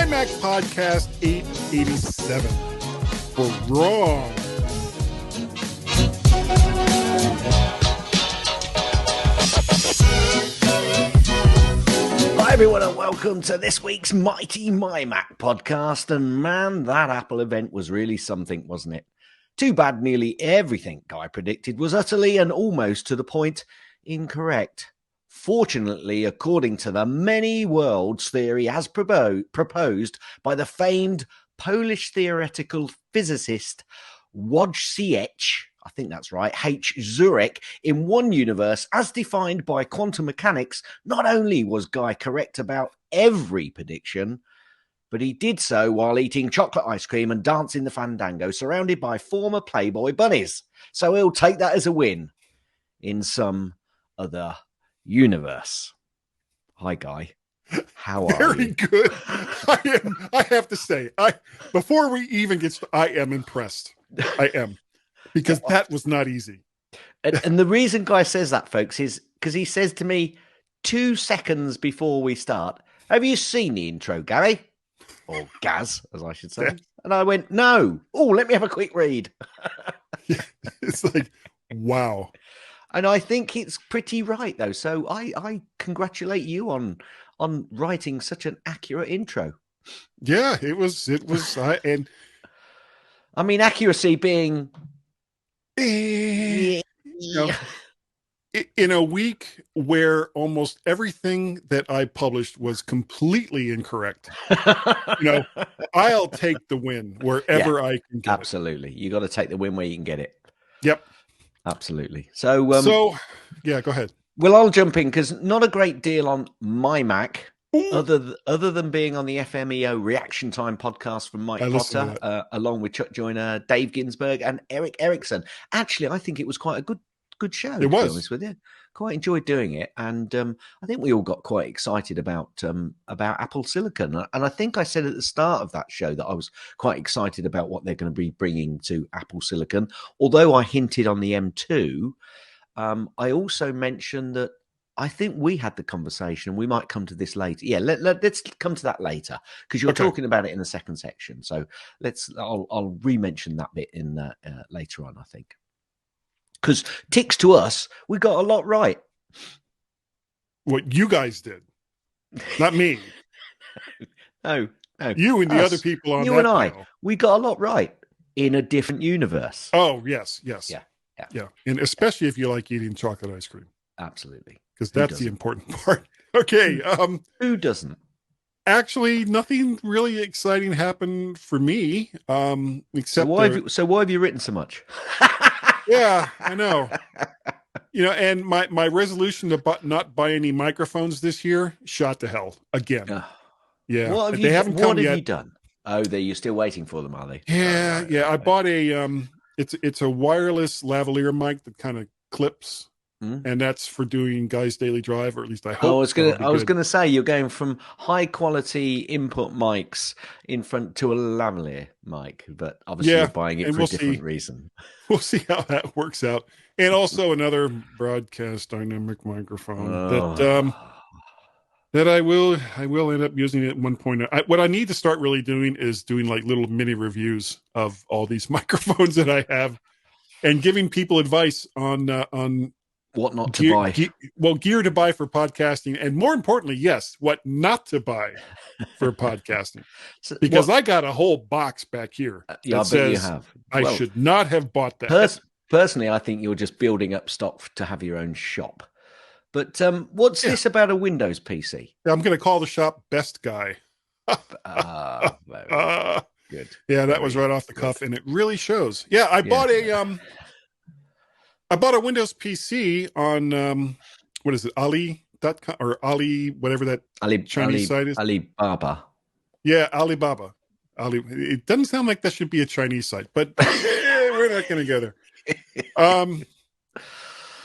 MyMac Podcast 887 for Rwong. Hi everyone and welcome to this week's Mighty MyMac Podcast. And man, that Apple event was really something, wasn't it? Too bad nearly everything Guy predicted was utterly and almost to the point incorrect. Fortunately, according to the many worlds theory as proposed by the famed Polish theoretical physicist Wojciech H, I think that's right, H. Zurek, in one universe as defined by quantum mechanics, not only was Guy correct about every prediction, but he did so while eating chocolate ice cream and dancing the Fandango, surrounded by former Playboy Bunnies. So he'll take that as a win in some other universe. Hi, Guy. How are you? Very good. I have to say, before we even get started, I am impressed. I am. Because that was not easy. And the reason Guy says that, folks, is because he says to me 2 seconds before we start, have you seen the intro, Gary? Or Gaz, as I should say. Yeah. And I went, no. Oh, let me have a quick read. It's like, wow. And I think it's pretty right, though. So I congratulate you on writing such an accurate intro. Yeah, it was. And I mean, accuracy being, you know, in a week where almost everything that I published was completely incorrect. I'll take the win wherever I can get absolutely. You got to take the win where you can get it. Yep. Absolutely. So yeah, go ahead. Well, I'll jump in because not a great deal on MyMac, other than being on the FMEO Reaction Time podcast from Mike Potter, along with Chuck Joyner, Dave Ginsberg, and Eric Erickson. Actually, I think it was quite a good show. It was. To be honest with you, quite enjoyed doing it, and I think we all got quite excited about Apple Silicon. And I think I said at the start of that show that I was quite excited about what they're going to be bringing to Apple Silicon. Although I hinted on the M2, I also mentioned that I think we had the conversation, and we might come to this later. Yeah, let's come to that later because you're talking about it in the second section. So I'll re-mention that bit in later on, I think. Because ticks to us, we got a lot right. What you guys did, not me. No. You and the other people on you that and I, panel. We got a lot right in a different universe. Oh, yes. Yeah. And especially if you like eating chocolate ice cream. Absolutely. Because that's the important part. Okay. Who doesn't? Actually, nothing really exciting happened for me. Except so why have you written so much? Yeah, I know. And my resolution to not buy any microphones this year shot to hell again. Yeah. What have you done? Oh, you're still waiting for them, are they? Yeah. I bought a it's a wireless lavalier mic that kind of clips. And that's for doing Guy's Daily Drive, or at least I hope. I was gonna say you're going from high quality input mics in front to a lavalier mic, but obviously you're buying it for a different reason. We'll see how that works out. And also another broadcast dynamic microphone that I will end up using at one point. What I need to start really doing is doing like little mini reviews of all these microphones that I have, and giving people advice on what not to buy. Gear to buy for podcasting. And more importantly, yes, what not to buy for podcasting. Because I got a whole box back here that says you have. I should not have bought that. Personally, I think you're just building up stock to have your own shop. But what's this about a Windows PC? I'm going to call the shop Best Guy. Good. Yeah, that was right off the cuff, and it really shows. Yeah, I bought a Windows PC on what is it, Ali.com or Ali, whatever that Chinese site is. Alibaba. Yeah, Alibaba. It doesn't sound like that should be a Chinese site, but we're not going to go there.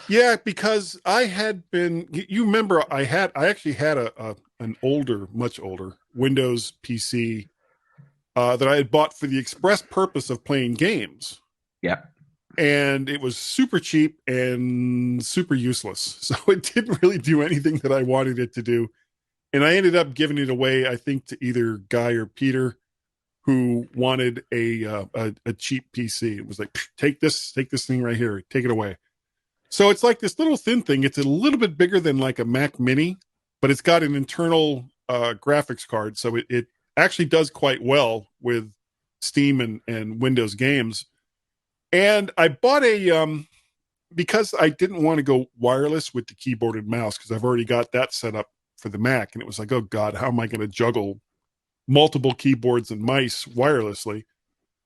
Yeah, because I had been. You remember, I actually had an much older Windows PC that I had bought for the express purpose of playing games. Yeah. And it was super cheap and super useless. So it didn't really do anything that I wanted it to do. and I ended up giving it away, I think, to either Guy or Peter, who wanted a cheap PC. It was like, take this thing right here, take it away. So it's like this little thin thing. It's a little bit bigger than like a Mac Mini, but it's got an internal graphics card, so it actually does quite well with Steam and Windows games. And I bought because I didn't want to go wireless with the keyboard and mouse, because I've already got that set up for the Mac, and it was like, oh God, how am I going to juggle multiple keyboards and mice wirelessly?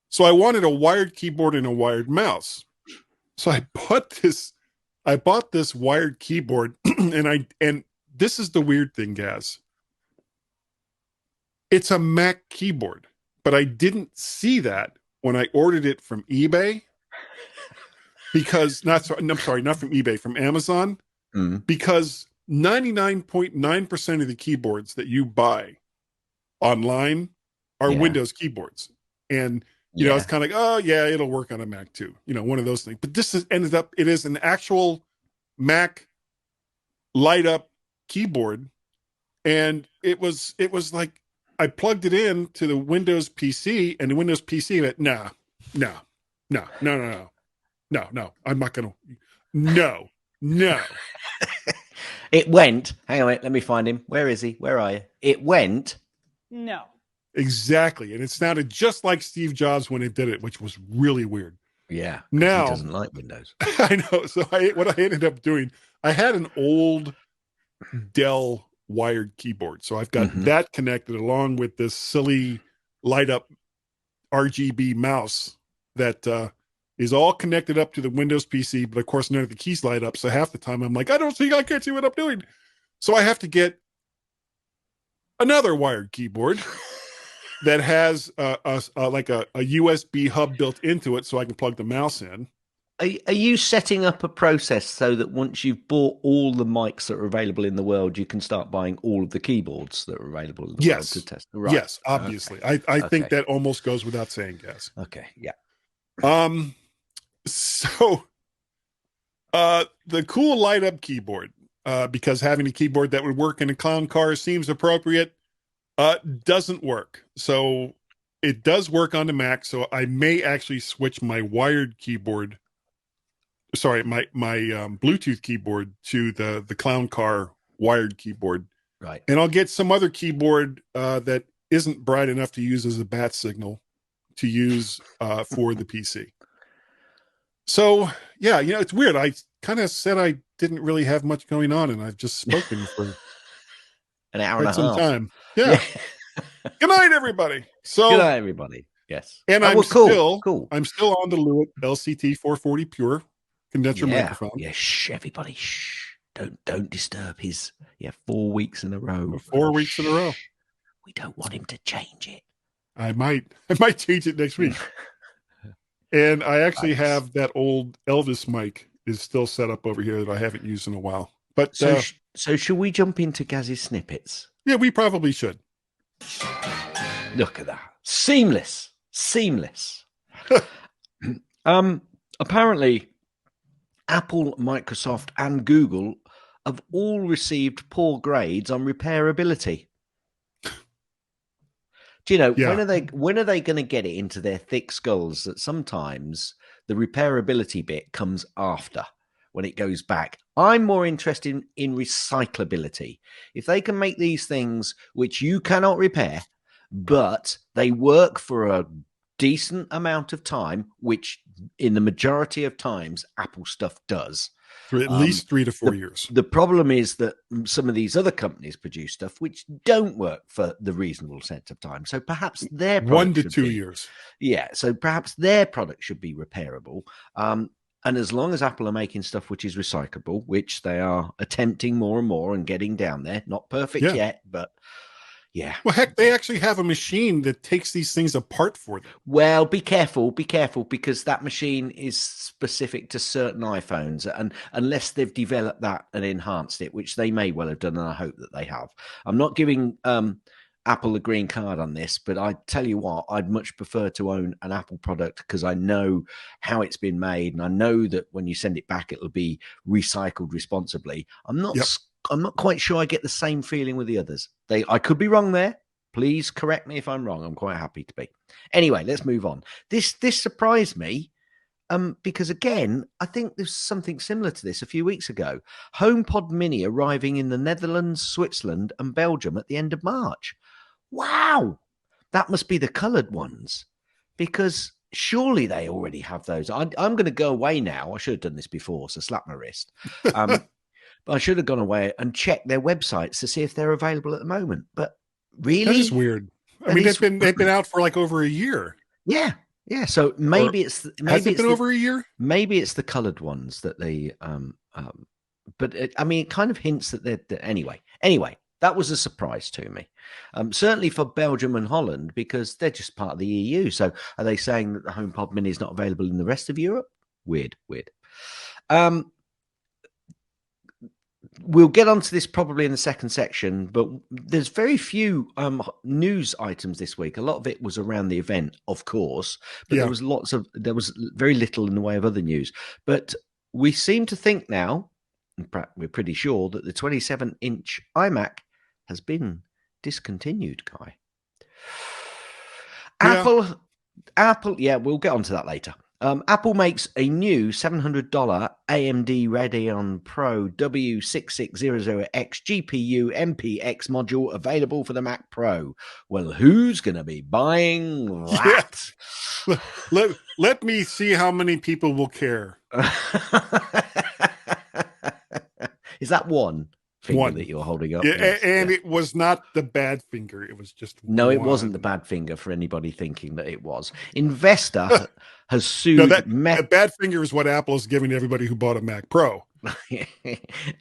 So I wanted a wired keyboard and a wired mouse. So I bought this wired keyboard, and this is the weird thing, Gaz. It's a Mac keyboard, but I didn't see that when I ordered it from eBay. Because not from eBay, from Amazon, because 99.9% of the keyboards that you buy online are Windows keyboards. And, you know, it's kind of like, oh yeah, it'll work on a Mac too. You know, one of those things. But this it is an actual Mac light up keyboard. And it was like, I plugged it in to the Windows PC, and the Windows PC went, no, I'm not going to. No. It went. Hang on, let me find him. Where is he? Where are you? It went. No. Exactly. And it sounded just like Steve Jobs when it did it, which was really weird. Yeah. Now, he doesn't like Windows. I know. So what I ended up doing, I had an old Dell wired keyboard. So I've got that connected along with this silly light up RGB mouse that, is all connected up to the Windows PC, but of course none of the keys light up. So half the time I'm like, I can't see what I'm doing. So I have to get another wired keyboard that has like a USB hub built into it, so I can plug the mouse in. Are you setting up a process so that once you've bought all the mics that are available in the world, you can start buying all of the keyboards that are available in the world to test? Right. Yes, obviously. Okay. I think that almost goes without saying, Gaz. Okay, yeah. So the cool light up keyboard, because having a keyboard that would work in a clown car seems appropriate, doesn't work. So it does work on the Mac. So I may actually switch my wired keyboard, my Bluetooth keyboard to the clown car wired keyboard. Right. And I'll get some other keyboard that isn't bright enough to use as a bat signal to use for the PC. So, yeah, you know, it's weird. I kind of said I didn't really have much going on, and I've just spoken for an hour and a half. Some time. Yeah. Good night, everybody. So, good night, everybody. Yes. And I'm still on the Lewitt LCT 440 Pure condenser microphone. Yeah, shh, everybody, shh. Don't disturb his 4 weeks in a row. 4 weeks in a row. We don't want him to change it. I might change it next week. And I actually have that old Elvis mic is still set up over here that I haven't used in a while. But so should we jump into Gaz's snippets? Yeah, we probably should. Look at that. Seamless. Apparently, Apple, Microsoft, and Google have all received poor grades on repairability. Do you know, when are they going to get it into their thick skulls that sometimes the repairability bit comes after when it goes back? I'm more interested in recyclability. If they can make these things which you cannot repair, but they work for a decent amount of time, which in the majority of times Apple stuff does. For at least 3 to 4 years. The problem is that some of these other companies produce stuff which don't work for the reasonable set of time. So perhaps their 1 to 2 years. Yeah. So perhaps their product should be repairable. And as long as Apple are making stuff which is recyclable, which they are attempting more and more and getting down there, not perfect yet, but yeah. Well, heck, they actually have a machine that takes these things apart for them. Well, be careful, because that machine is specific to certain iPhones, and unless they've developed that and enhanced it, which they may well have done, and I hope that they have. I'm not giving Apple a green card on this, but I tell you what, I'd much prefer to own an Apple product because I know how it's been made, and I know that when you send it back, it'll be recycled responsibly. I'm not not quite sure I get the same feeling with the others. I could be wrong there. Please correct me if I'm wrong. I'm quite happy to be. Anyway, let's move on. This surprised me because, again, I think there's something similar to this a few weeks ago. HomePod Mini arriving in the Netherlands, Switzerland, and Belgium at the end of March. Wow! That must be the coloured ones, because surely they already have those. I'm going to go away now. I should have done this before, so slap my wrist. But I should have gone away and checked their websites to see if they're available at the moment. But really? That is weird. I mean, they've been out for like over a year. Yeah. So maybe has it been over a year? Maybe it's the coloured ones that they but it kind of hints that they're anyway. That was a surprise to me. Certainly for Belgium and Holland, because they're just part of the EU. So are they saying that the HomePod Mini is not available in the rest of Europe? Weird. We'll get onto this probably in the second section, but there's very few news items this week. A lot of it was around the event, of course, but there was very little in the way of other news. But we seem to think now, we're pretty sure, that the 27-inch iMac has been discontinued, Guy. Yeah. Apple, we'll get onto that later. Apple makes a new $700 AMD Radeon Pro W6600X GPU MPX module available for the Mac Pro. Well, who's going to be buying that? Yeah. Let me see how many people will care. Is that one finger that you're holding up? Yeah, yes, and it was not the bad finger. It was just it wasn't the bad finger for anybody thinking that it was. Investor has sued Meta. The bad finger is what Apple is giving to everybody who bought a Mac Pro.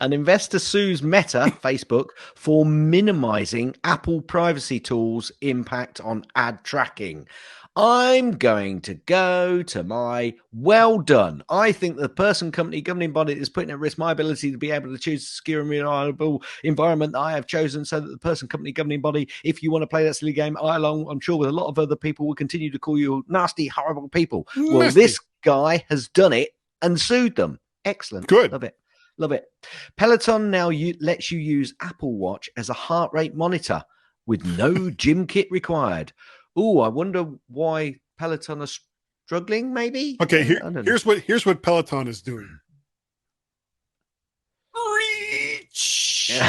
An investor sues Meta, Facebook, for minimizing Apple privacy tools' impact on ad tracking. I'm going to go to my well done. I think the person, company, governing body is putting at risk my ability to be able to choose a secure and reliable environment that I have chosen, so that the person, company, governing body, if you want to play that silly game, I'm sure with a lot of other people, will continue to call you nasty, horrible people. Nasty. Well, this guy has done it and sued them. Excellent. Good. Love it. Peloton now lets you use Apple Watch as a heart rate monitor with no gym kit required. Oh, I wonder why Peloton are struggling, maybe? Okay, here's what Peloton is doing. Reach!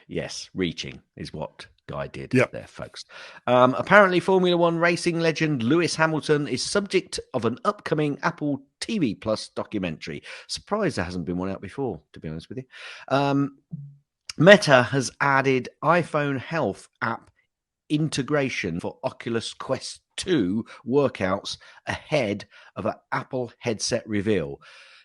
Yes, reaching is what Guy did there, folks. Apparently, Formula One racing legend Lewis Hamilton is subject of an upcoming Apple TV Plus documentary. Surprised there hasn't been one out before, to be honest with you. Meta has added iPhone Health app integration for Oculus Quest 2 workouts ahead of an Apple headset reveal.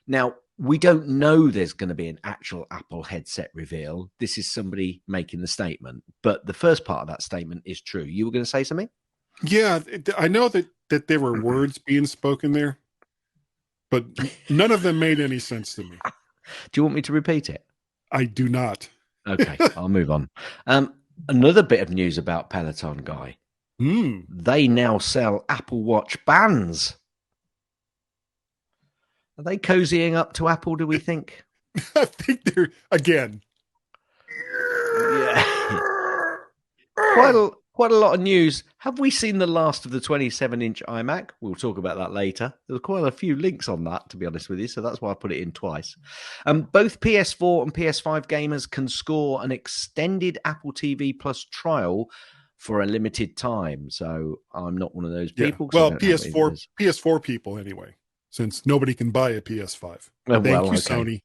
Now, we don't know there's going to be an actual Apple headset reveal. This is somebody making the statement, but the first part of that statement is true. You were going to say something? Yeah, I know that there were words being spoken there, but none of them made any sense to me. Do you want me to repeat it? I do not. Okay, I'll move on. Another bit of news about Peloton, Guy. They now sell Apple Watch bands. Are they cozying up to Apple, do we think? I think they're, again. Yeah. Quite a lot of news. Have we seen the last of the 27-inch iMac? We'll talk about that later. There's quite a few links on that, to be honest with you, so that's why I put it in twice. Both PS4 and PS5 gamers can score an extended Apple TV Plus trial for a limited time. So I'm not one of those people. Well, PS4 people anyway, since nobody can buy a PS5. Thank you, Sony.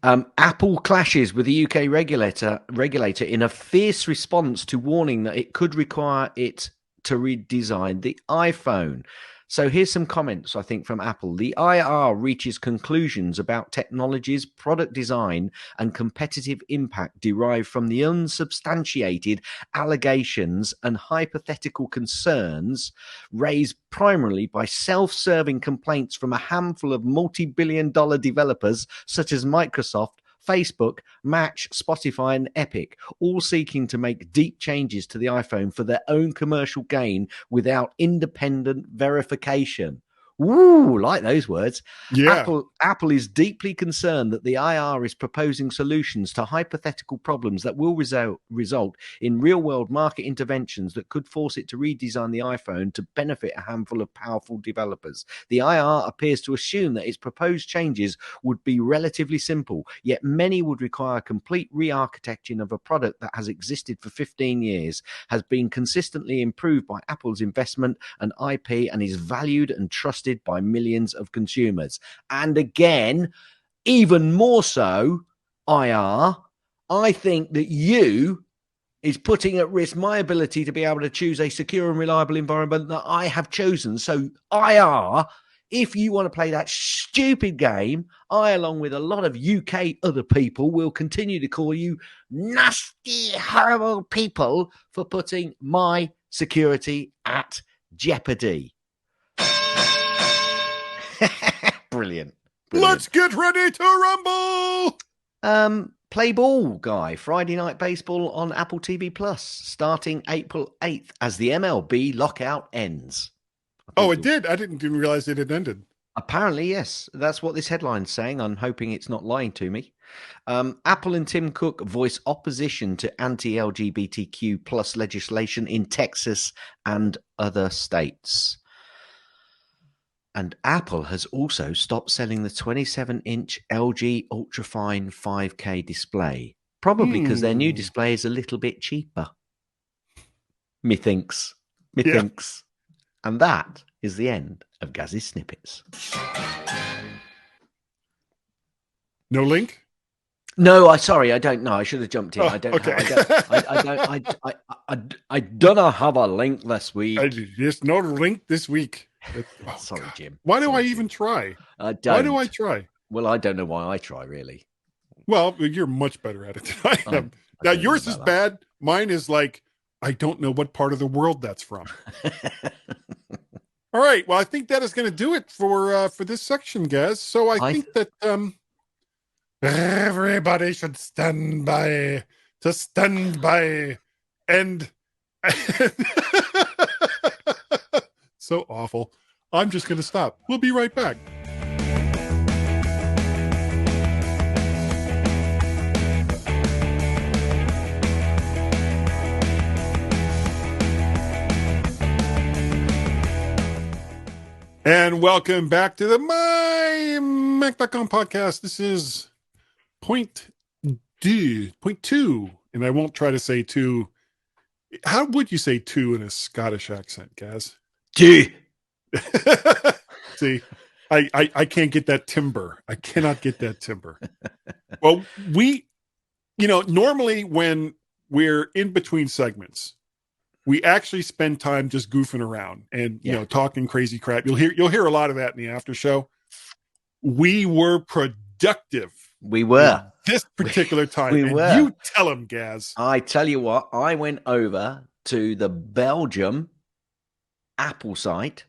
Apple clashes with the UK regulator in a fierce response to warning that it could require it to redesign the iPhone. So here's some comments, I think, from Apple. The IR reaches conclusions about technology's product design and competitive impact derived from the unsubstantiated allegations and hypothetical concerns raised primarily by self-serving complaints from a handful of multi-billion-dollar developers such as Microsoft, Facebook, Match, Spotify, and Epic, all seeking to make deep changes to the iPhone for their own commercial gain without independent verification. Ooh, like those words. Yeah. Apple is deeply concerned that the IR is proposing solutions to hypothetical problems that will result in real-world market interventions that could force it to redesign the iPhone to benefit a handful of powerful developers. The IR appears to assume that its proposed changes would be relatively simple, yet many would require a complete re-architecting of a product that has existed for 15 years, has been consistently improved by Apple's investment and IP, and is valued and trusted by millions of consumers. And again, even more so, I think that you is putting at risk my ability to be able to choose a secure and reliable environment that I have chosen. So IR, if you want to play that stupid game, I, along with a lot of UK other people, will continue to call you nasty, horrible people for putting my security at jeopardy. Brilliant. Let's get ready to rumble. Play ball, guy. Friday night baseball on Apple TV Plus, starting April 8th as the MLB lockout ends. Oh, it did. I didn't even realize it had ended. Apparently, yes. That's what this headline's saying. I'm hoping it's not lying to me. Apple and Tim Cook voice opposition to anti-LGBTQ plus legislation in Texas and other states. And Apple has also stopped selling the 27-inch LG Ultrafine 5K display, probably because their new display is a little bit cheaper. Methinks. And that is the end of Gaz's Snippets. No link? No, sorry, I don't know. I should have jumped in. I don't. Okay. I don't have a link this week. There's no link this week. Sorry, Jim. Why do I even try? I don't. Why do I try? Well, I don't know why I try, really. Well, you're much better at it than I am. Now, yours is bad. Mine is like, I don't know what part of the world that's from. All right. Well, I think that is going to do it for this section, Gaz. So I think that everybody should stand by and so awful. I'm just going to stop. We'll be right back. And welcome back to the MyMac.com podcast. This is point two, and I won't try to say two. How would you say two in a Scottish accent, Gaz? Two. See, I can't get that timber. I cannot get that timber. Well, normally when we're in between segments, we actually spend time just goofing around and talking crazy crap. You'll hear a lot of that in the after show. We were productive. We were this particular time. We were. You tell them, Gaz. I tell you what. I went over to the Belgium Apple site.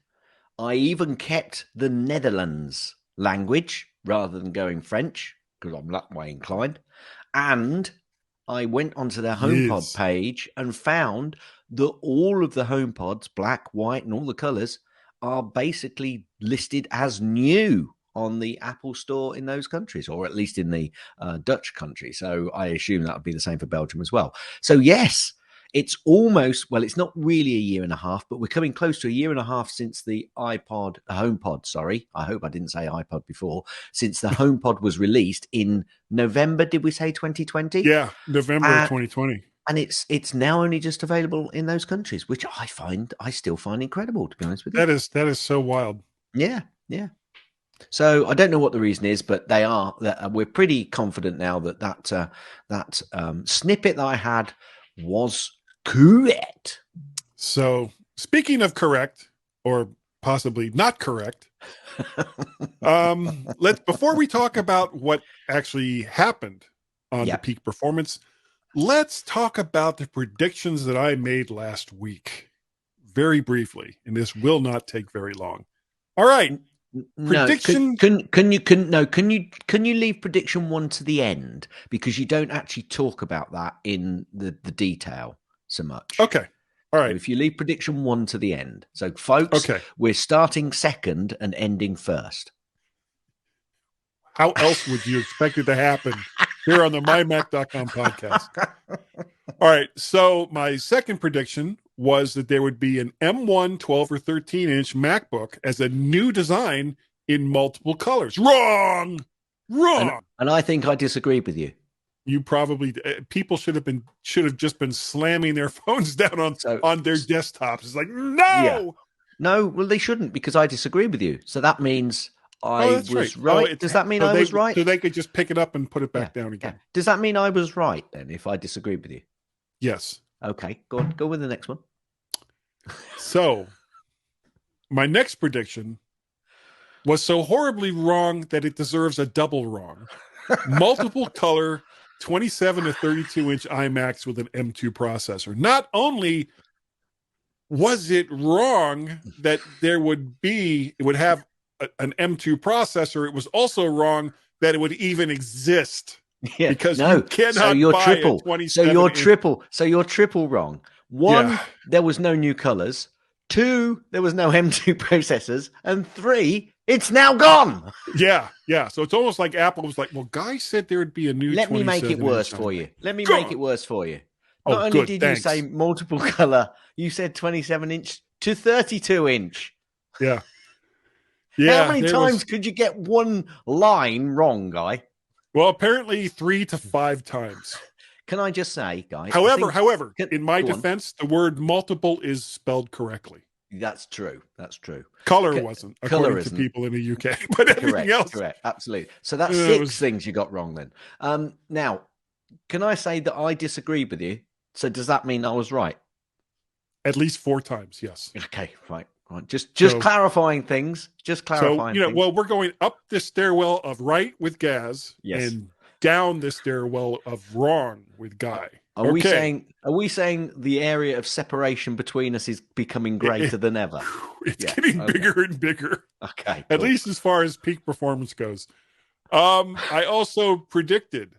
I even kept the Netherlands language rather than going French because I'm that way inclined. And I went onto their HomePod page and found that all of the HomePods, black, white, and all the colors, are basically listed as new on the Apple Store in those countries, or at least in the Dutch country. So I assume that would be the same for Belgium as well. So yes, it's almost, well, it's not really a year and a half, but we're coming close to a year and a half since the HomePod, sorry. I hope I didn't say iPod before, since the HomePod was released in November, did we say 2020? Yeah, November of 2020. And it's now only just available in those countries, which I still find incredible, to be honest with you. That is so wild. Yeah. So I don't know what the reason is, but we're pretty confident now that snippet that I had was correct. So speaking of correct, or possibly not correct, before we talk about what actually happened on the peak performance, let's talk about the predictions that I made last week very briefly, and this will not take very long. All right. Prediction. No, can you leave prediction one to the end, because you don't actually talk about that in the detail so much. Okay. All So right. if you leave prediction 1 to the end. So, folks, Okay. we're starting second and ending first. How else would you expect it to happen here on the MyMac.com podcast? All right. So my second prediction was that there would be an M1 12 or 13 inch MacBook as a new design in multiple colors. Wrong. And I think I disagree with you. You probably people should have just been slamming their phones down on their desktops. It's like, no. Yeah. No, well, they shouldn't, because I disagree with you. So that means I was right. Does that mean I was right? So they could just pick it up and put it back down again. Yeah. Does that mean I was right then if I disagree with you? Yes. Okay, go on. Go with the next one. So my next prediction was so horribly wrong that it deserves a double wrong. Multiple color 27 to 32 inch iMacs with an M2 processor. Not only was it wrong that it would have an M2 processor, it was also wrong that it would even exist. Yeah, because you cannot buy a 27 So you're triple wrong. 1, there was no new colors. 2, there was no M2 processors. And 3, it's now gone. Yeah. So it's almost like Apple was like, well, Guy said there would be a new. Let me make it worse for you. Not only did you say multiple color, you said 27 inch to 32 inch. Yeah. How many times could you get one line wrong, Guy? Well, apparently 3 to 5 times. Can I just say, Guy? However, in my defense, the word multiple is spelled correctly. That's true. Color wasn't, according to people in the UK, but everything else. Correct, absolutely. So that's 6 things you got wrong then. Now, can I say that I disagree with you? So does that mean I was right? At least 4 times, yes. Okay, right. Just clarifying things. Well, we're going up the stairwell of right with Gaz, and down the stairwell of wrong with Guy. Are we saying the area of separation between us is becoming greater than ever? It's getting bigger and bigger. Okay. At least as far as peak performance goes. I also predicted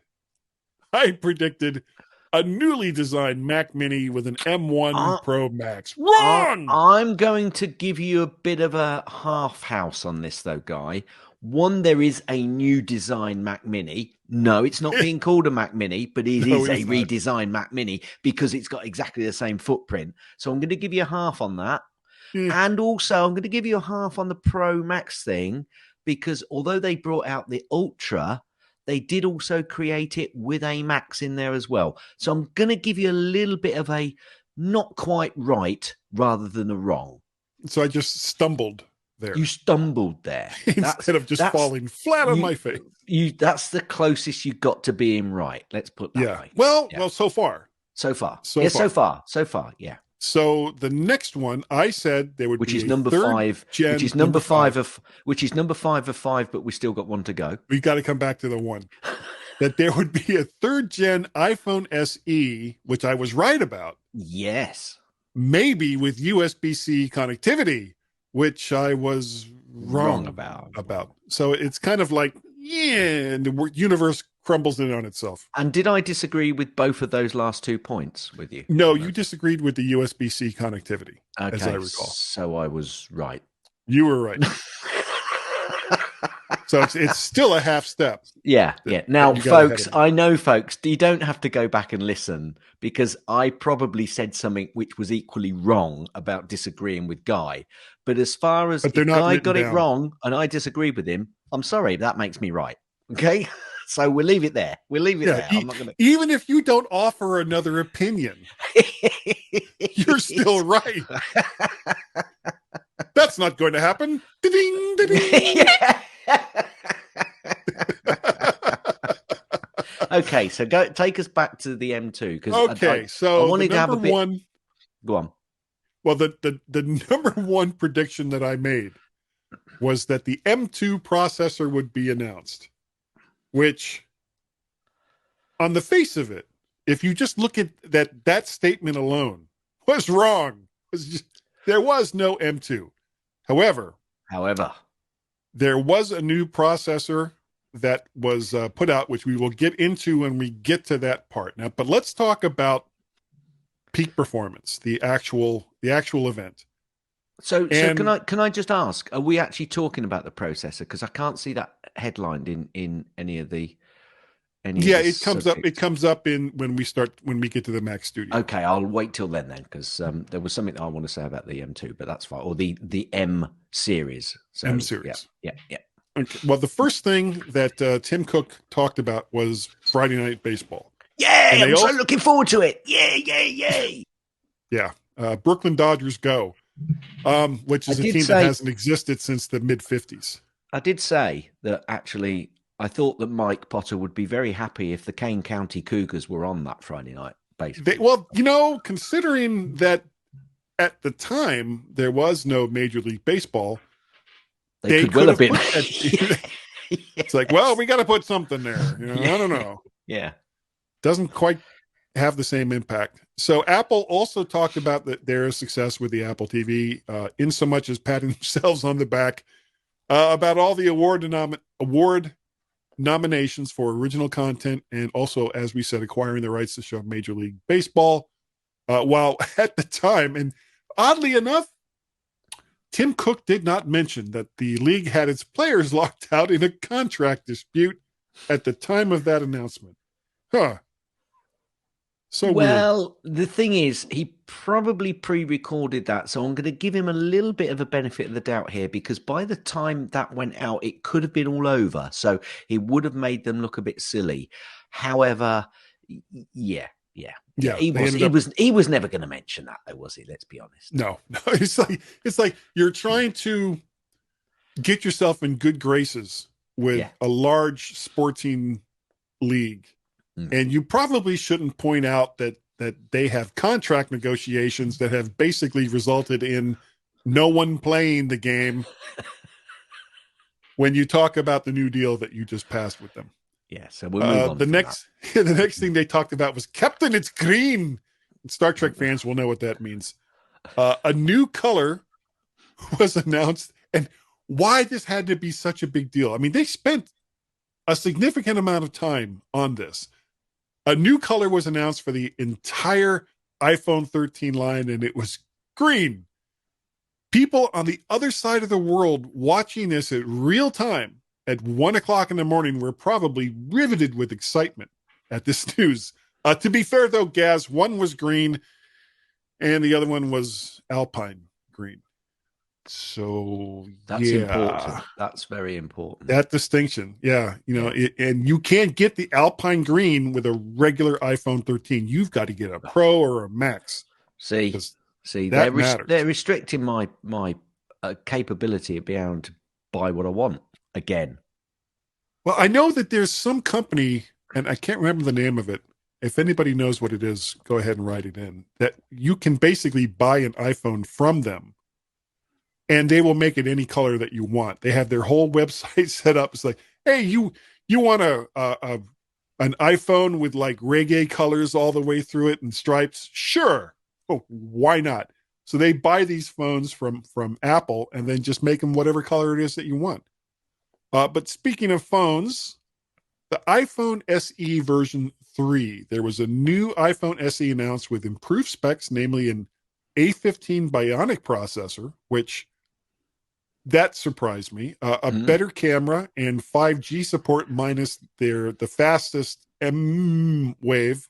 a newly designed Mac Mini with an M1 Pro Max. Wrong! I'm going to give you a bit of a half house on this, though, Guy. 1, there is a new design Mac Mini. No, it's not being called a Mac Mini, but it is a redesigned Mac Mini because it's got exactly the same footprint. So I'm going to give you a half on that. And also, I'm going to give you a half on the Pro Max thing because although they brought out the Ultra, they did also create it with a Max in there as well. So I'm going to give you a little bit of a not quite right rather than a wrong. So I just stumbled there. You stumbled there. Instead of just falling flat on my face. That's the closest you got to being right. Let's put that way. Well, so far. So far. Yeah. So the next one, I said there would which be is number 5, which is number 5 of 5, but we still got one to go. We've got to come back to the one that there would be a 3rd gen iPhone SE, which I was right about. Yes. Maybe with USB-C connectivity, which I was wrong about. So it's kind of like, and the universe crumbles in on itself. And did I disagree with both of those last 2 points with you? No, you disagreed with the USB-C connectivity, as I recall. So I was right. You were right. So it's still a half step. Yeah. Now, folks, I know, folks, you don't have to go back and listen because I probably said something which was equally wrong about disagreeing with Guy. But as far as Guy got it wrong and I disagree with him, I'm sorry, that makes me right. Okay? So we'll leave it there. there. I'm not gonna... Even if you don't offer another opinion, you're still right. That's not going to happen. Da-ding, da-ding. Okay, so take us back to the M2 because so I wanted to have a bit. One, go on. Well, the number 1 prediction that I made was that the M2 processor would be announced, which, on the face of it, if you just look at that statement alone, was wrong. There was no M2. However, there was a new processor that was put out, which we will get into when we get to that part. Now, but let's talk about peak performance, the actual event. So can I just ask, are we actually talking about the processor? Because I can't see that headlined in any of the it comes up. subjects. It comes up when we get to the Mac Studio. Okay, I'll wait till then because there was something that I want to say about the M2, but that's fine. Or the M series. So, M series. Yeah. Okay. Well, the first thing that Tim Cook talked about was Friday Night Baseball. Yeah, I'm so looking forward to it. Yay. Yeah. Brooklyn Dodgers go, which is a team that hasn't existed since the mid-'50s. I did say that actually I thought that Mike Potter would be very happy if the Kane County Cougars were on that Friday Night Baseball. Considering that at the time there was no Major League Baseball, they could have been. It's like, well, we got to put something there. I don't know. Yeah. Doesn't quite have the same impact. So Apple also talked about their success with the Apple TV, in so much as patting themselves on the back about all the award nominations for original content, and also, as we said, acquiring the rights to show Major League Baseball. While at the time, and oddly enough, Tim Cook did not mention that the league had its players locked out in a contract dispute at the time of that announcement. Huh. So well, weird. The thing is, he probably pre-recorded that, so I'm going to give him a little bit of a benefit of the doubt here, because by the time that went out, it could have been all over. So he would have made them look a bit silly. However, yeah. He was never going to mention that, though, was he? Let's be honest. No. It's like you're trying to get yourself in good graces with a large sporting league. And you probably shouldn't point out that they have contract negotiations that have basically resulted in no one playing the game when you talk about the new deal that you just passed with them. Yeah, so we'll move on. The next thing they talked about was Captain, it's green. Star Trek fans will know what that means. A new color was announced, and why this had to be such a big deal. I mean, they spent a significant amount of time on this. A new color was announced for the entire iPhone 13 line, and it was green. People on the other side of the world watching this at real time at 1:00 in the morning were probably riveted with excitement at this news. To be fair, though, Gaz, one was green and the other one was Alpine green. So that's important. That's very important. That distinction. Yeah. And you can't get the Alpine green with a regular iPhone 13. You've got to get a Pro or a Max. See, they're restricting my capability of being able to buy what I want again. Well, I know that there's some company, and I can't remember the name of it. If anybody knows what it is, go ahead and write it in, that you can basically buy an iPhone from them, and they will make it any color that you want. They have their whole website set up. It's like, hey, you want an iPhone with like reggae colors all the way through it and stripes? Sure. Oh, why not? So they buy these phones from Apple and then just make them whatever color it is that you want. But speaking of phones, the iPhone SE version 3, there was a new iPhone SE announced with improved specs, namely an A15 Bionic processor, which that surprised me. A better camera and 5G support minus the fastest M-Wave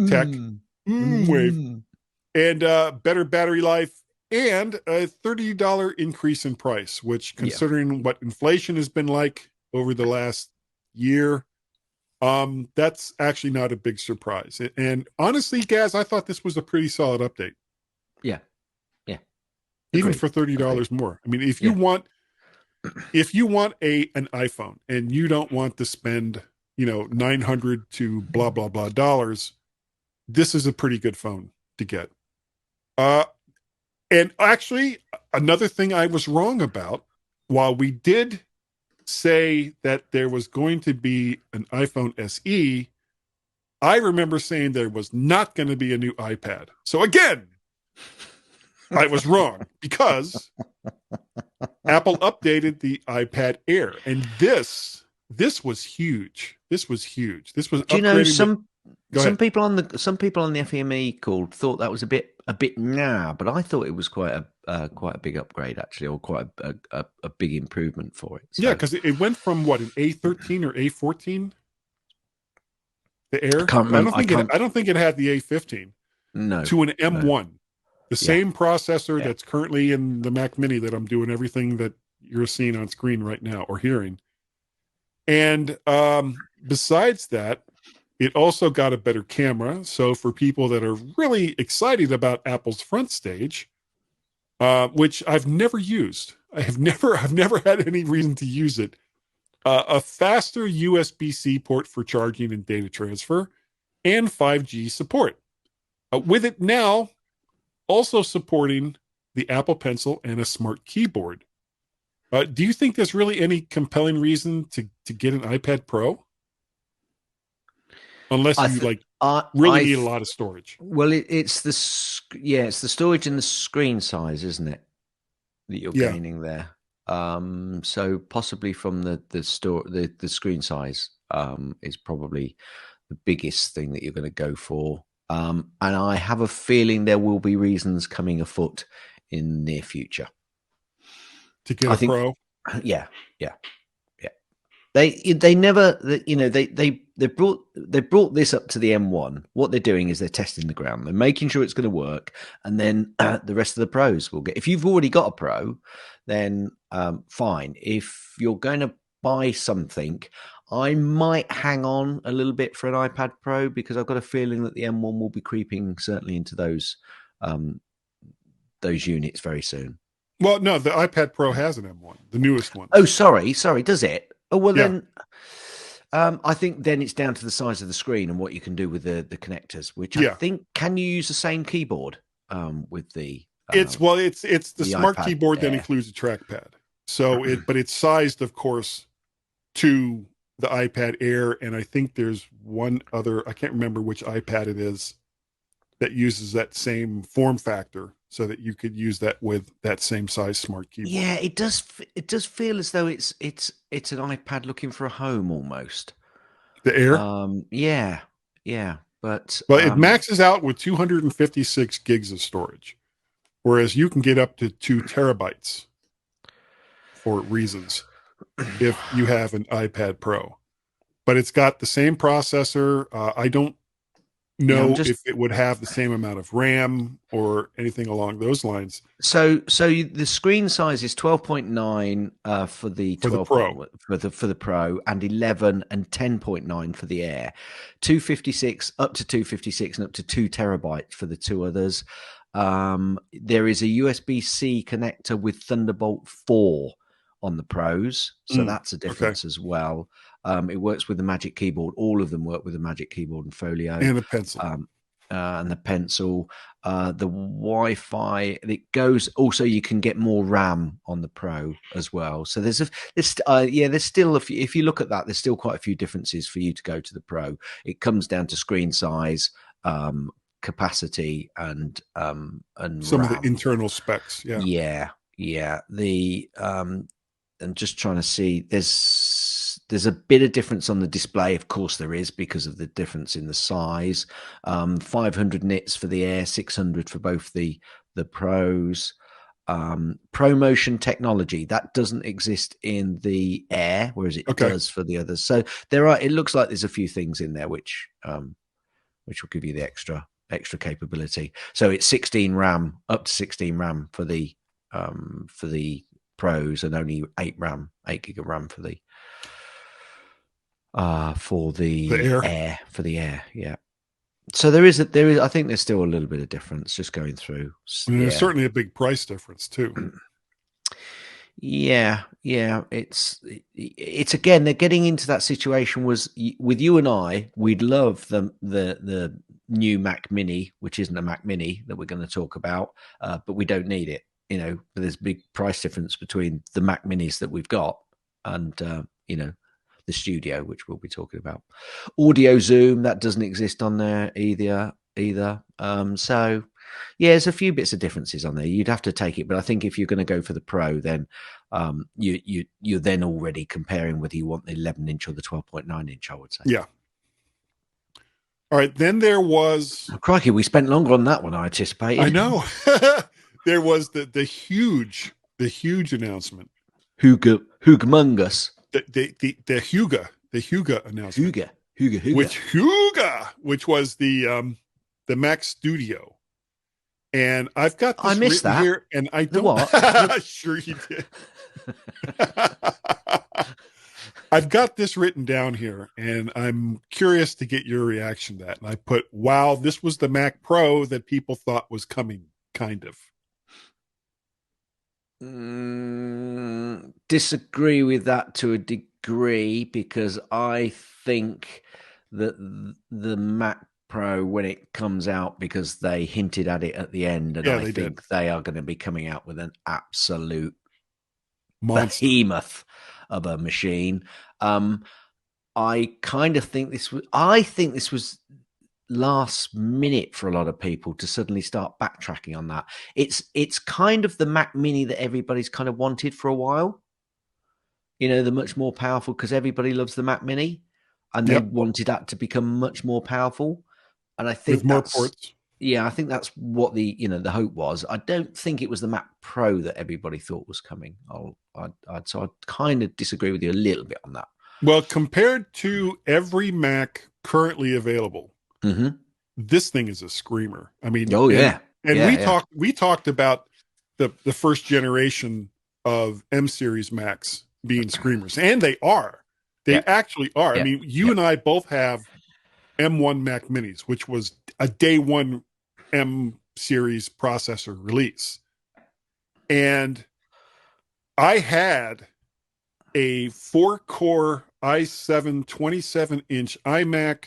tech. Wave. And better battery life and a $30 increase in price, which, considering what inflation has been like over the last year, that's actually not a big surprise. And honestly, Gaz, I thought this was a pretty solid update. Yeah. Even for $30 more. I mean, if you want an iPhone and you don't want to spend, $900 to blah blah blah dollars, this is a pretty good phone to get. And actually, another thing I was wrong about, while we did say that there was going to be an iPhone SE, I remember saying there was not going to be a new iPad. So again, I was wrong, because Apple updated the iPad Air, and this was huge. This was huge. This was. Do you know Go some ahead. people on the FEME call thought that was a bit nah, but I thought it was quite a big upgrade actually, or quite a big improvement for it. Yeah, So because it went from what, an A13 or A14, the I Air. can't remember. I I can't. don't think it had the A15 No, to an no. M1, the Yeah, same processor yeah. that's currently in the Mac Mini that I'm doing everything that you're seeing on screen right now or hearing. And besides that, it also got a better camera. So for people that are really excited about Apple's front stage, which I've never used, I've never had any reason to use it. A faster USB-C port for charging and data transfer, and 5G support. With it now also supporting the Apple Pencil and a smart keyboard. Do you think there's really any compelling reason to get an iPad Pro? Unless I you th- like I really I need a th- lot of storage. well, it's the storage and the screen size, isn't it, that you're Yeah. gaining there. So possibly from the screen size is probably the biggest thing that you're going to go for. And I have a feeling there will be reasons coming afoot in the near future. To get I a think, Pro. yeah, yeah, yeah. They never, you know, they brought this up to the M1. What they're doing is they're testing the ground. They're making sure it's going to work, and then the rest of the pros will get. If you've already got a Pro, then fine. If you're going to buy something, I might hang on a little bit for an iPad Pro because I've got a feeling that the M1 will be creeping certainly into those units very soon. Well, no, the iPad Pro has an M1, the newest one. Oh, sorry, does it? Oh, well Yeah. then, I think then it's down to the size of the screen and what you can do with the connectors. Which I Yeah. think, can you use the same keyboard with It's the the smart iPad keyboard that Air? includes a trackpad. But it's sized, of course, to the iPad Air, and I think there's one other, I can't remember which iPad it is, that uses that same form factor so that you could use that with that same size smart keyboard. Yeah, it does. It does feel as though it's an iPad looking for a home almost. The Air, Yeah, yeah, but well, it maxes out with 256 gigs of storage, whereas you can get up to 2 terabytes for reasons if you have an iPad Pro. But it's got the same processor. I don't yeah, I'm know just if it would have the same amount of RAM or anything along those lines the screen size is 12.9 for the for the 12 Pro. for the Pro, and 11 and 10.9 for the Air. 256 up to 256 and up to 2 terabytes for the two others. There is a USB-C connector with Thunderbolt 4 on the Pros, so that's a Okay. difference as well. It works with the Magic Keyboard. All of them work with the Magic Keyboard and Folio. And the Pencil. And the Pencil. The Wi-Fi. It goes. Also, you can get more RAM on the Pro as well. So there's still a few. If you look at that, there's still quite a few differences for you to go to the Pro. It comes down to screen size, capacity, and Some RAM. of the internal specs. Yeah. Yeah. I'm just trying to see. There's a bit of difference on the display. Of course, there is, because of the difference in the size. 500 nits for the Air, 600 for both the Pros. ProMotion technology that doesn't exist in the Air, whereas it does for the others. So it looks like there's a few things in there which will give you the extra capability. So it's 16 RAM, up to 16 RAM for the Pros, and only 8 gig of RAM for the Air. Air. Yeah. So there is I think there's still a little bit of difference just going through. And there's certainly a big price difference too. Yeah. It's again, they're getting into that situation. Was with you and I, we'd love the new Mac Mini, which isn't a Mac Mini that we're going to talk about, but we don't need it. You know, but there's a big price difference between the Mac Minis that we've got and the Studio, which we'll be talking about. Audio Zoom, that doesn't exist on there either. So yeah, there's a few bits of differences on there. You'd have to take it, but I think if you're going to go for the Pro, then you're then already comparing whether you want the 11-inch or the 12.9-inch, I would say. Yeah. All right. Then there was, Oh, crikey, we spent longer on that one I anticipated. I know, there was the huge announcement. Hugmungus. The Huga announcement. Huga. Which was the Mac Studio. And I've got this I missed written that. here, and I The don't. what? Sure you did. I've got this written down here, and I'm curious to get your reaction to that. And I put, "Wow, this was the Mac Pro that people thought was coming." Kind of. Disagree with that to a degree, because I think that the Mac Pro, when it comes out, because they hinted at it at the end, and I think they are going to be coming out with an absolute monster, behemoth of a machine. I kind of think this was last minute for a lot of people to suddenly start backtracking on that. It's kind of the Mac Mini that everybody's kind of wanted for a while. You know, the much more powerful, because everybody loves the Mac Mini, and they wanted that to become much more powerful. And I think with more ports. Yeah, I think that's what the hope was. I don't think it was the Mac Pro that everybody thought was coming. So I kind of disagree with you a little bit on that. Well, compared to every Mac currently available, this thing is a screamer. I mean, we talked about the first generation of M series Macs being screamers, and they are. They actually are. I mean, you and I both have M1 Mac Minis, which was a day one M series processor release. And I had a 4-core i7 27-inch iMac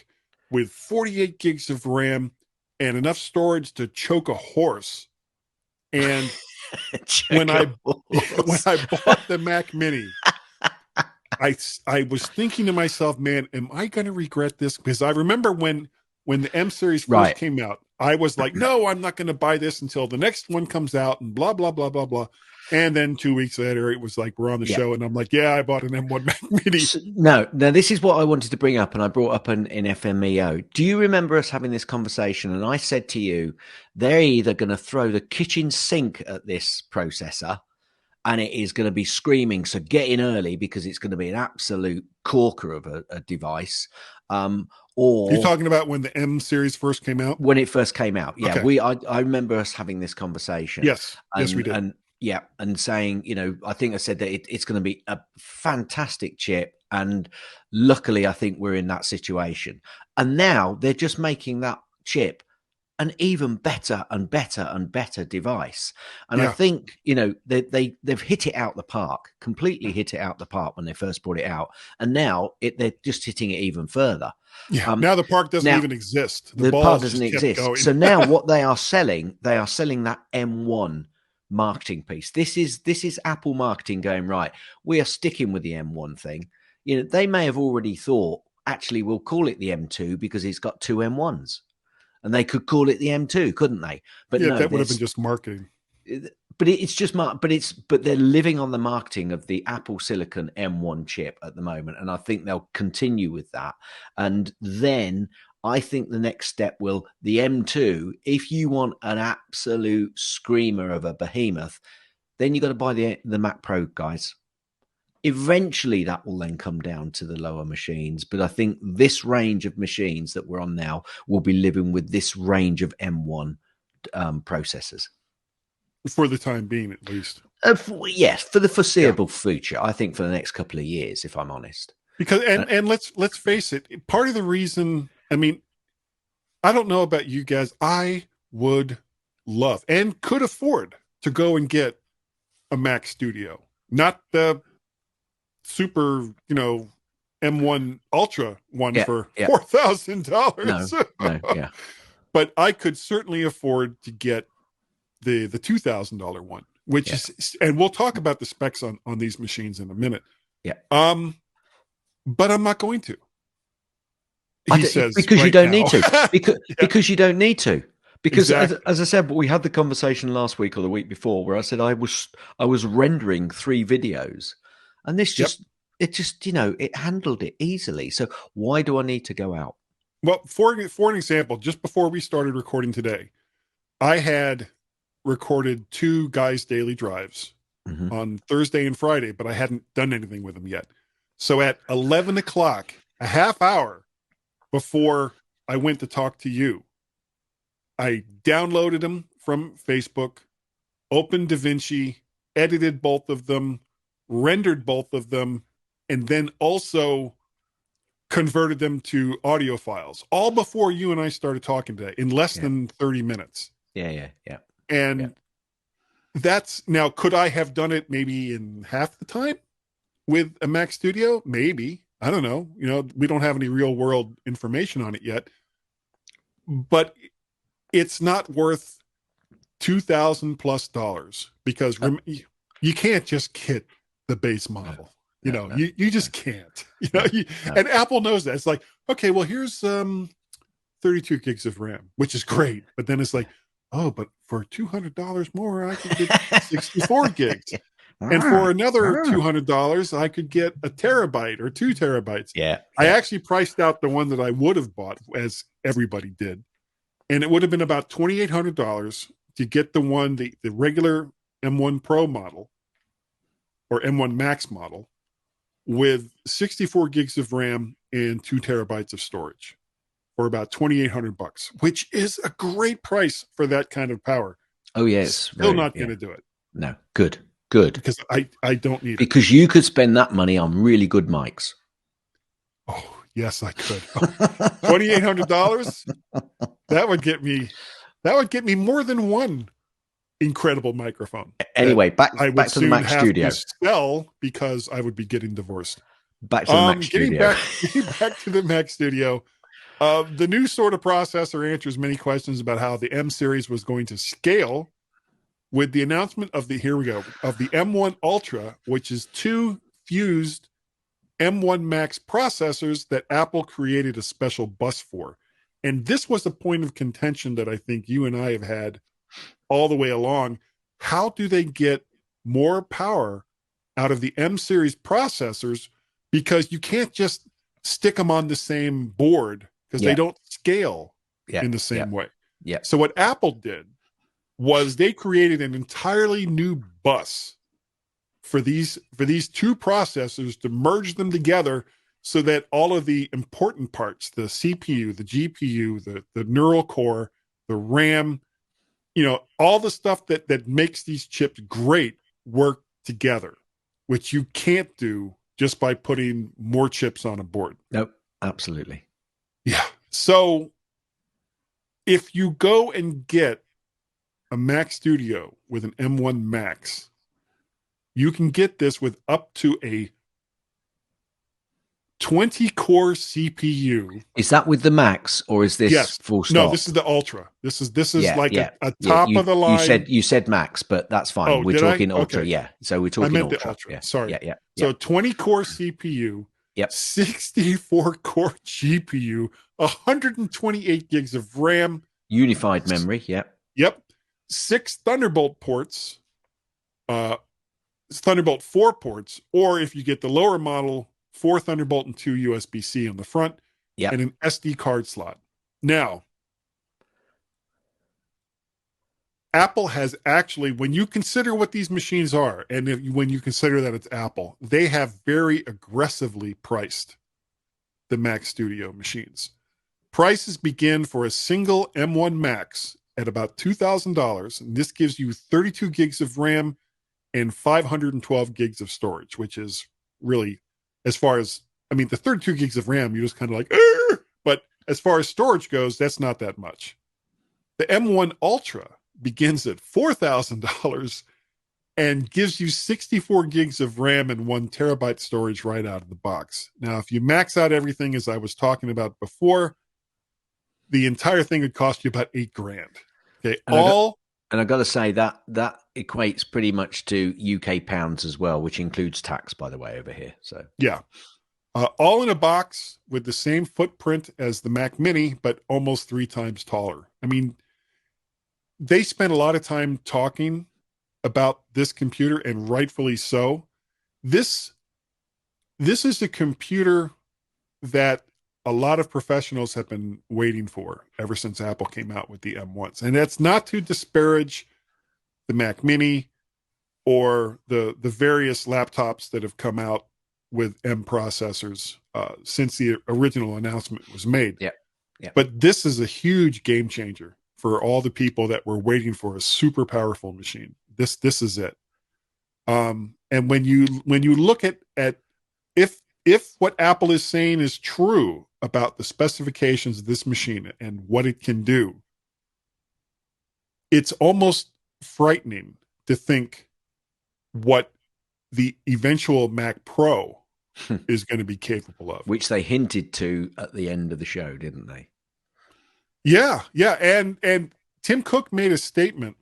with 48 gigs of RAM and enough storage to choke a horse. And when I bought the Mac Mini, I was thinking to myself, man, am I going to regret this? Because I remember when the M series first came out, I was like, no, I'm not going to buy this until the next one comes out, and blah, blah, blah, blah, blah. And then 2 weeks later, it was like, we're on the show. And I'm like, yeah, I bought an M1 Mac Mini. Now, this is what I wanted to bring up, and I brought up in FMEO. Do you remember us having this conversation? And I said to you, they're either going to throw the kitchen sink at this processor, and it is going to be screaming. So get in early, because it's going to be an absolute corker of a device. Or you're talking about when the M series first came out? When it first came out, yeah. Okay. I remember us having this conversation. Yes, yes, we did. And saying, I think I said that it's going to be a fantastic chip, and luckily, I think we're in that situation. And now they're just making that chip an even better and better and better device. And I think, they've hit it out the park, completely hit it out the park when they first brought it out. And now they're just hitting it even further. Yeah. Now the park doesn't even exist. The park doesn't exist. So now what they are selling that M1 marketing piece. This is Apple marketing going, right, we are sticking with the M1 thing. They may have already thought, actually, we'll call it the M2 because it's got two M1s. And they could call it the M2, couldn't they? But no, that would have been just marketing. But it's just but they're living on the marketing of the Apple Silicon M1 chip at the moment, and I think they'll continue with that. And then I think the next step the M2. If you want an absolute screamer of a behemoth, then you got to buy the Mac Pro, guys. Eventually, that will then come down to the lower machines. But I think this range of machines that we're on now will be living with this range of M1 processors. For the time being, at least. Yes, for the foreseeable future. I think for the next couple of years, if I'm honest. Because, and let's face it, part of the reason, I mean, I don't know about you guys, I would love and could afford to go and get a Mac Studio. Not the super, M1 Ultra one for $4,000. No, But I could certainly afford to get the $2,000 one, which is, and we'll talk about the specs on these machines in a minute. Yeah. But I'm not going to. He says because you don't need to. Because you don't need to. Because exactly. as I said, we had the conversation last week or the week before where I said I was rendering 3 videos, and this it handled it easily. So why do I need to go out? well, for an example, just before we started recording today, I had recorded 2 guys' daily drives Mhm. on Thursday and Friday, but I hadn't done anything with them yet. So at 11 o'clock, a half hour before I went to talk to you, I downloaded them from Facebook, opened DaVinci, edited both of them, rendered both of them, and then also converted them to audio files, all before you and I started talking today in less Yeah. than 30 minutes. Yeah. And that's now, could I have done it maybe in half the time with a Mac Studio? Maybe. I don't know. We don't have any real world information on it yet, but it's not worth $2,000+ because you can't just get the base model. No. You just can't. No. And Apple knows that. It's like, okay, well, here's 32 gigs of RAM, which is great, but then it's like, oh, but for $200 more, I could get 64 gigs. And for another $200, I could get a terabyte or 2 terabytes. Yeah. I actually priced out the one that I would have bought, as everybody did. And it would have been about $2,800 to get the regular M1 Pro model or M1 Max model with 64 gigs of RAM and 2 terabytes of storage for about $2,800, which is a great price for that kind of power. Oh, yes. Still not going to do it. No. Good. Because I don't need it. Because you could spend that money on really good mics. Oh, yes, I could. $2,800? That would get me more than one incredible microphone. Anyway, back to the Mac Studio. Sell because I would be getting divorced. Back to the Mac Studio. Getting back to the Mac Studio. The new sort of processor answers many questions about how the M series was going to scale with the announcement of the M1 Ultra, which is 2 fused M1 Max processors that Apple created a special bus for. And this was a point of contention that I think you and I have had all the way along. How do they get more power out of the M series processors? Because you can't just stick them on the same board because they don't scale in the same way. Yeah. So what Apple did was they created an entirely new bus for these 2 processors to merge them together so that all of the important parts, the CPU, the GPU, the neural core, the RAM, all the stuff that makes these chips great work together, which you can't do just by putting more chips on a board. Nope, absolutely. Yeah. So if you go and get a Mac Studio with an M1 Max, you can get this with up to a 20-core CPU. Is that with the Max or is this full stop? No, this is the Ultra. This is a top of the line. You said Max, but that's fine. Oh, we're talking Ultra. Okay. Yeah. So we're talking Ultra. The Ultra. Yeah. Sorry. Yeah. So 20-core CPU. Yep. 64-core GPU. 128 gigs of RAM. Unified memory. Yep. 6 Thunderbolt ports. Thunderbolt 4 ports, or if you get the lower model, 4 Thunderbolt and 2 USB-C on the front, and an SD card slot. Now, Apple has actually, when you consider what these machines are, and when you consider that it's Apple, they have very aggressively priced the Mac Studio machines. Prices begin for a single M1 Max at about $2,000, and this gives you 32 gigs of RAM and 512 gigs of storage, which is really, as far as, the 32 gigs of RAM, you're just kind of like, argh! But as far as storage goes, that's not that much. The M1 Ultra begins at $4,000 and gives you 64 gigs of RAM and 1 terabyte storage right out of the box. Now, if you max out everything, as I was talking about before, the entire thing would cost you about $8,000. Okay, and I got to say that equates pretty much to UK pounds as well, which includes tax, by the way, over here. So yeah, all in a box with the same footprint as the Mac Mini, but almost 3 times taller. They spent a lot of time talking about this computer, and rightfully so. This is a computer that a lot of professionals have been waiting for ever since Apple came out with the M1s. And that's not to disparage the Mac Mini or the various laptops that have come out with M processors since the original announcement was made. Yeah. Yeah. But this is a huge game changer for all the people that were waiting for a super powerful machine. This is it. And when you look at if what Apple is saying is true about the specifications of this machine and what it can do, it's almost frightening to think what the eventual Mac Pro is going to be capable of. Which they hinted to at the end of the show, didn't they? Yeah. And Tim Cook made a statement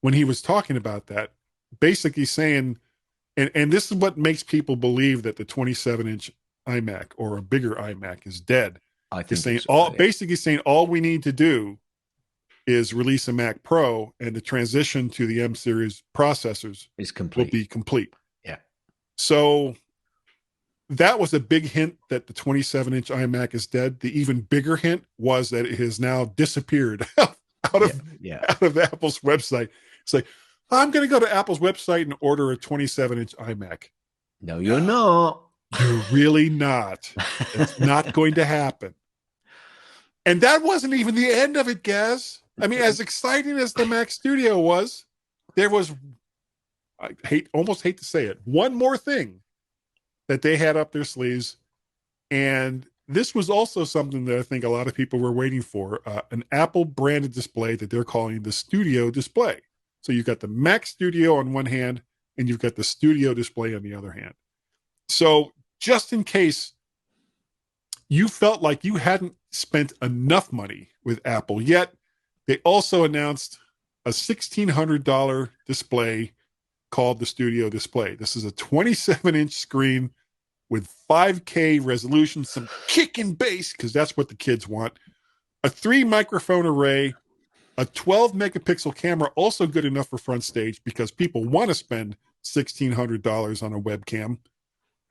when he was talking about that, basically saying, and this is what makes people believe that the 27-inch iMac or a bigger iMac is dead. I think saying basically saying all we need to do is release a Mac Pro and the transition to the M series processors is complete. Will be complete. Yeah. So that was a big hint that the 27-inch iMac is dead. The even bigger hint was that it has now disappeared out of Apple's website. It's like, I'm going to go to Apple's website and order a 27-inch iMac. No, you're not. You're really not. It's not going to happen. And that wasn't even the end of it, Gaz. I mean, as exciting as the Mac Studio was, there was, almost hate to say it, one more thing that they had up their sleeves. And this was also something that I think a lot of people were waiting for, an Apple branded display that they're calling the Studio Display. So you've got the Mac Studio on one hand, and you've got the Studio Display on the other hand. So just in case you felt like you hadn't spent enough money with Apple yet, they also announced a $1,600 display called the Studio Display. This is a 27-inch screen with 5K resolution, some kick and bass, because that's what the kids want, a 3-microphone array, a 12-megapixel camera, also good enough for front stage because people want to spend $1,600 on a webcam.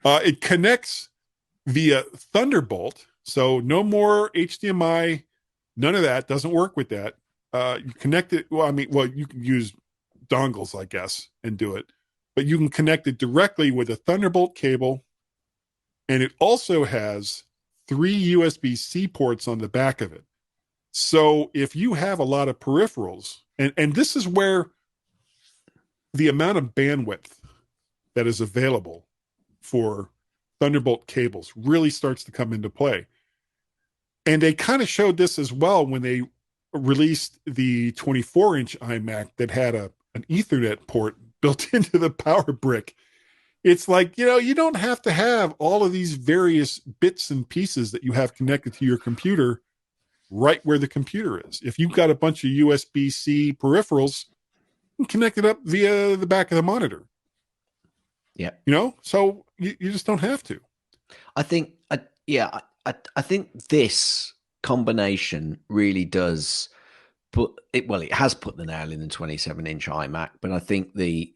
It connects via Thunderbolt, so no more HDMI, none of that. Doesn't work with that. You connect it, you can use dongles, I guess, and do it. But you can connect it directly with a Thunderbolt cable, and it also has 3 USB-C ports on the back of it. So if you have a lot of peripherals, and this is where the amount of bandwidth that is available for Thunderbolt cables really starts to come into play. And they kind of showed this as well when they released the 24-inch iMac that had an Ethernet port built into the power brick. It's like, you don't have to have all of these various bits and pieces that you have connected to your computer right where the computer is. If you've got a bunch of USB-C peripherals, you can connect it up via the back of the monitor. Yeah. So you just don't have to. I think, I think this combination really does it has put the nail in the 27-inch iMac, but I think the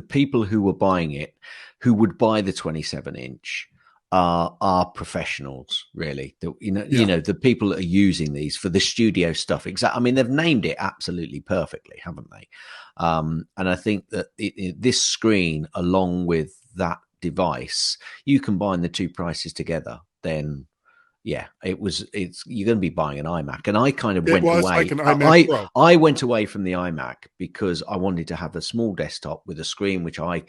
people who were buying it, who would buy the 27-inch, are professionals, really. The people that are using these for the studio stuff. Exactly. I mean, they've named it absolutely perfectly, haven't they? And I think that this screen, along with that device, you combine the two prices together, then you're going to be buying an iMac. And I kind of went away. Like an iMac Pro. I went away from the iMac because I wanted to have a small desktop with a screen which I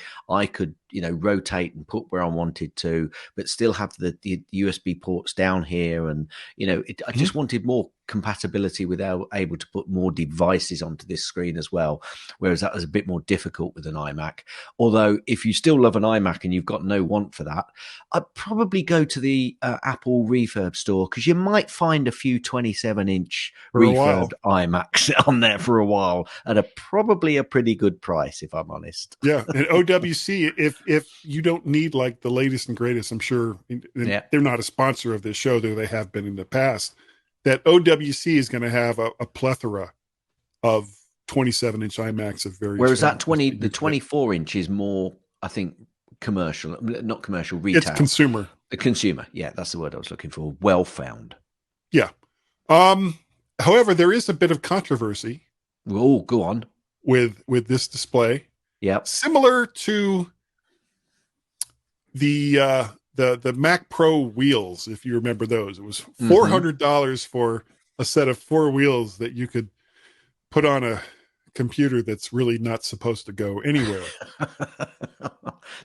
could, rotate and put where I wanted to, but still have the USB ports down here. And, I just wanted more compatibility without able to put more devices onto this screen as well. Whereas that was a bit more difficult with an iMac. Although if you still love an iMac and you've got no want for that, I'd probably go to the Apple refurb store, because you might find a few 27-inch refurbed iMacs on there for a while at probably a pretty good price, if I'm honest. Yeah. And OWC, if you don't need like the latest and greatest, I'm sure they're not a sponsor of this show, though they have been in the past, that OWC is going to have a plethora of 27-inch iMacs of various. Whereas the 24-inch is more, I think, commercial, not commercial, retail. It's consumer. The consumer. Yeah, that's the word I was looking for. Well found. Yeah. However, there is a bit of controversy. Oh, go on. With this display. Yep. Similar to the Mac Pro wheels, if you remember those. It was $400 for a set of 4 wheels that you could put on a computer that's really not supposed to go anywhere.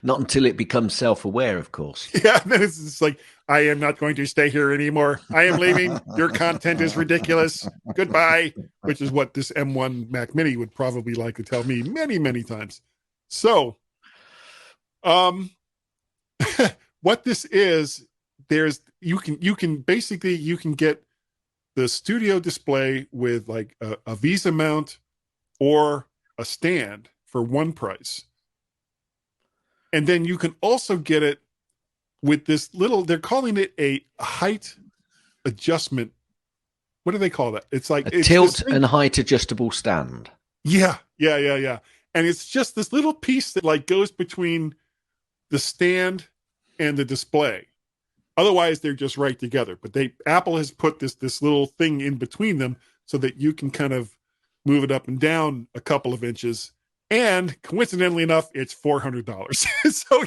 Not until it becomes self-aware, of course. Yeah, then it's just like, I am not going to stay here anymore. I am leaving. Your content is ridiculous. Goodbye. Which is what this M1 Mac Mini would probably like to tell me many, many times. So, what this is, you can basically get the studio display with like a Visa mount or a stand for one price. And then you can also get it with this little, they're calling it a height adjustment. What do they call that? It's like a tilt and height adjustable stand. Yeah. And it's just this little piece that like goes between the stand and the display. Otherwise, they're just right together. But Apple has put this little thing in between them so that you can kind of move it up and down a couple of inches. And coincidentally enough, it's $400. So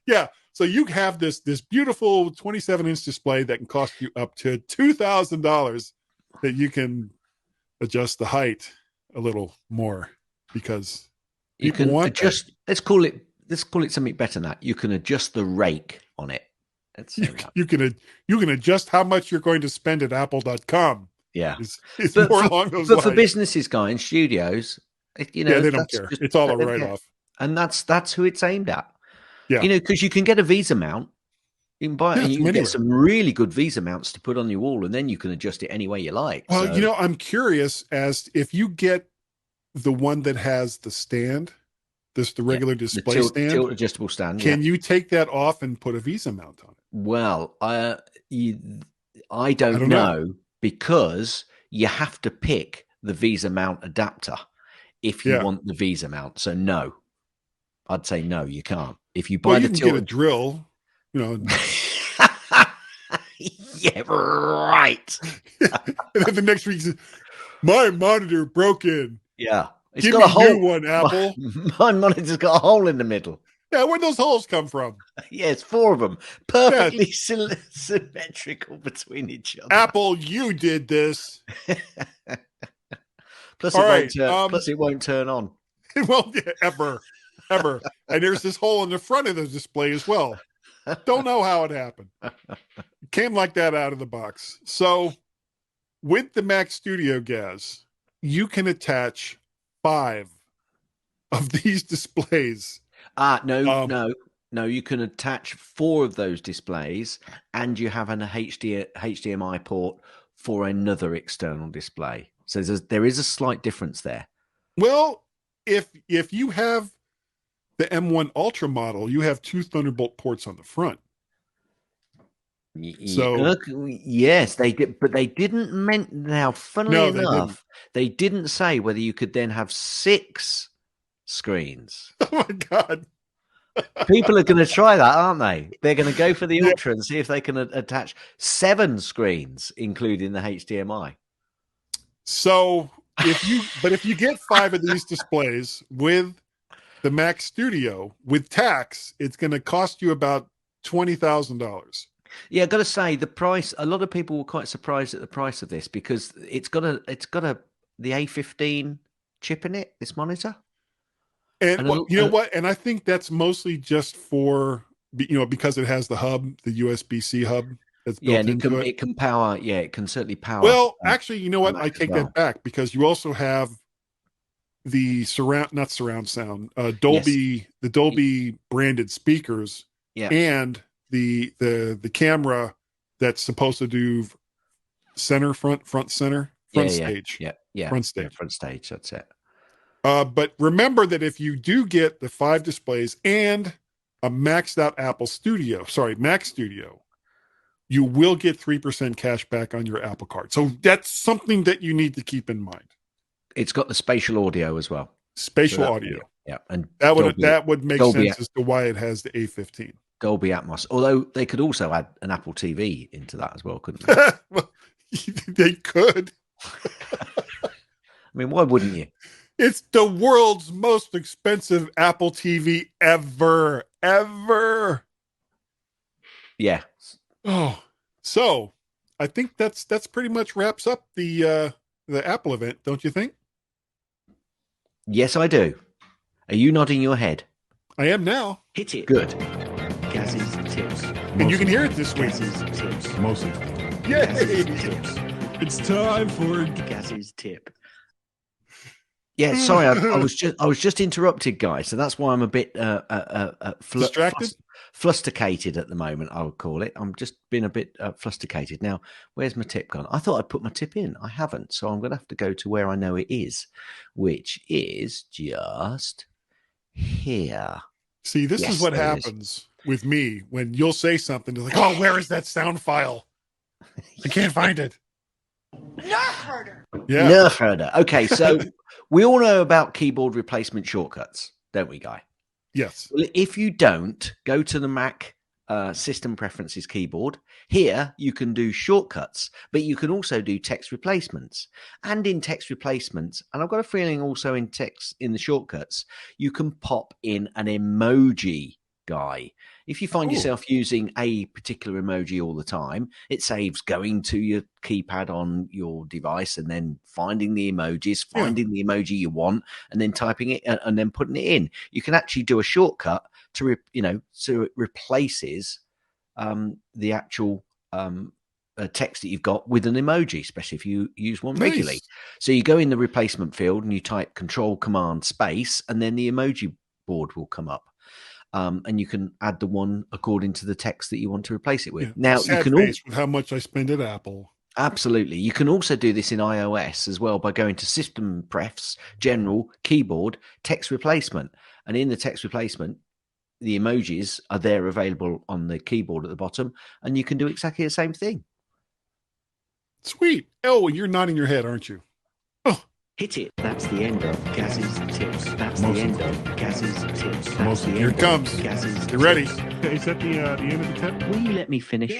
yeah. So you have this beautiful 27-inch display that can cost you up to $2,000 that you can adjust the height a little more because you can adjust. Let's call it something better than that. You can adjust the rake on it. You can adjust how much you're going to spend at apple.com. Yeah. It's more along those lines. But for businesses, guys, in studios, they don't care. It's all a write-off. And that's who it's aimed at. Yeah. Because you can get a Visa mount. You can buy it and you can get some really good Visa mounts to put on your wall, and then you can adjust it any way you like. Well, I'm curious as if you get the one that has the stand, the regular display stand, tilt adjustable stand. Can you take that off and put a Visa mount on it? Well, I don't know because you have to pick the Visa mount adapter if you want the Visa mount. So no, I'd say no, you can't. If you buy you can get a drill, yeah, right. And then the next week, my monitor broken. Yeah, it's got a hole. New one, Apple. My monitor's got a hole in the middle. Yeah, where'd those holes come from? Yeah, it's 4 of them, perfectly symmetrical between each other. Apple, you did this. Plus, it won't turn on. Well, yeah, ever. And there's this hole in the front of the display as well. Don't know how it happened. It came like that out of the box. So with the Mac Studio, Gaz, you can attach 5 of these displays. No. You can attach 4 of those displays, and you have an HDMI port for another external display. So there is a slight difference there. Well, if you have the M1 Ultra model, you have 2 Thunderbolt ports on the front. So yes, they did, but they didn't now. Funnily enough, they didn't say whether you could then have 6 screens. Oh my God! People are going to try that, aren't they? They're going to go for the Ultra and see if they can attach 7 screens, including the HDMI. So if you get 5 of these displays with the Mac Studio with tax, it's going to cost you about $20,000. Yeah, I've got to say the price. A lot of people were quite surprised at the price of this because it's got the A15 chip in it. This monitor, and you know what? And I think that's mostly just for because it has the hub, the USB-C hub. That's built into it. It can power. Yeah, it can certainly power. Well, actually, you know what? I take that back because you also have the not surround sound, Dolby, the Dolby branded speakers, and the camera that's supposed to do front stage. Yeah. Front stage. Front stage. That's it. But remember that if you do get the 5 displays and a maxed out Mac Studio, you will get 3% cash back on your Apple Card. So that's something that you need to keep in mind. It's got the spatial audio as well. Spatial audio. Yeah. And that would make sense as to why it has the A15. Dolby Atmos. Although they could also add an Apple TV into that as well, couldn't they? Well, they could. I mean, why wouldn't you? It's the world's most expensive Apple TV ever. Yeah. Oh, so I think that's pretty much wraps up the Apple event, don't you think? Yes, I do. Are you nodding your head? I am now. Hit it. Good. Gaz's tips. And you can hear it this week. Gaz's tips. Mostly. Yay! Gaz's tips. It's time for Gaz's tip. Yeah, sorry, I was just interrupted, guys. So that's why I'm a bit Distracted, flusticated at the moment. I would call it. I'm just being a bit flusticated. Now, where's my tip gone? I thought I'd put my tip in. I haven't, so I'm going to have to go to where I know it is, which is just here. See, this is what happens with me when you'll say something. They're like, "Oh, where is that sound file? I can't find it." Nerf herder. Yeah. Nerf herder. Okay, so we all know about keyboard replacement shortcuts, don't we, Guy? Yes. Well, if you don't, go to the Mac System Preferences keyboard. Here, you can do shortcuts, but you can also do text replacements. And in text replacements, and I've got a feeling also in the shortcuts, you can pop in an emoji, Guy. If you find yourself using a particular emoji all the time, it saves going to your keypad on your device and then finding the emojis, finding the emoji you want, and then typing it and then putting it in. You can actually do a shortcut to, so it replaces the actual text that you've got with an emoji, especially if you use one regularly. So you go in the replacement field and you type Control Command Space, and then the emoji board will come up. And you can add the one according to the text that you want to replace it with. Now you can with how much I spend at Apple. Absolutely. You can also do this in iOS as well by going to System Prefs, General, Keyboard, Text Replacement. And in the text replacement, the emojis are there available on the keyboard at the bottom, and you can do exactly the same thing. Sweet. Oh, you're nodding your head, aren't you? Oh. Hit it. That's the end of Gaz's tips. That's the end of Gaz's tips. That's the Here end it comes. of Gaz's You ready? tips. Is that the end of the tip? Will you let me finish?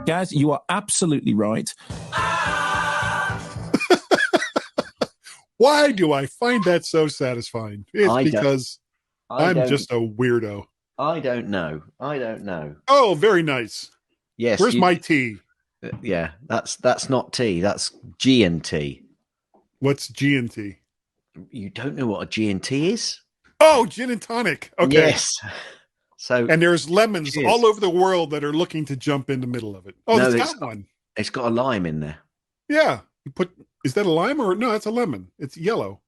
Gaz, you are absolutely right. Why do I find that so satisfying? It's because I'm just a weirdo. I don't know. Oh, very nice. Yes. Where's my tea? Yeah, that's not tea. That's G and T. What's G and T? You don't know what a G and T is? Oh, gin and tonic. Okay. Yes. So and there's lemons all over the world that are looking to jump in the middle of it. Oh, no, it's got one. It's got a lime in there. Yeah. Is that a lime or no? It's a lemon. It's yellow.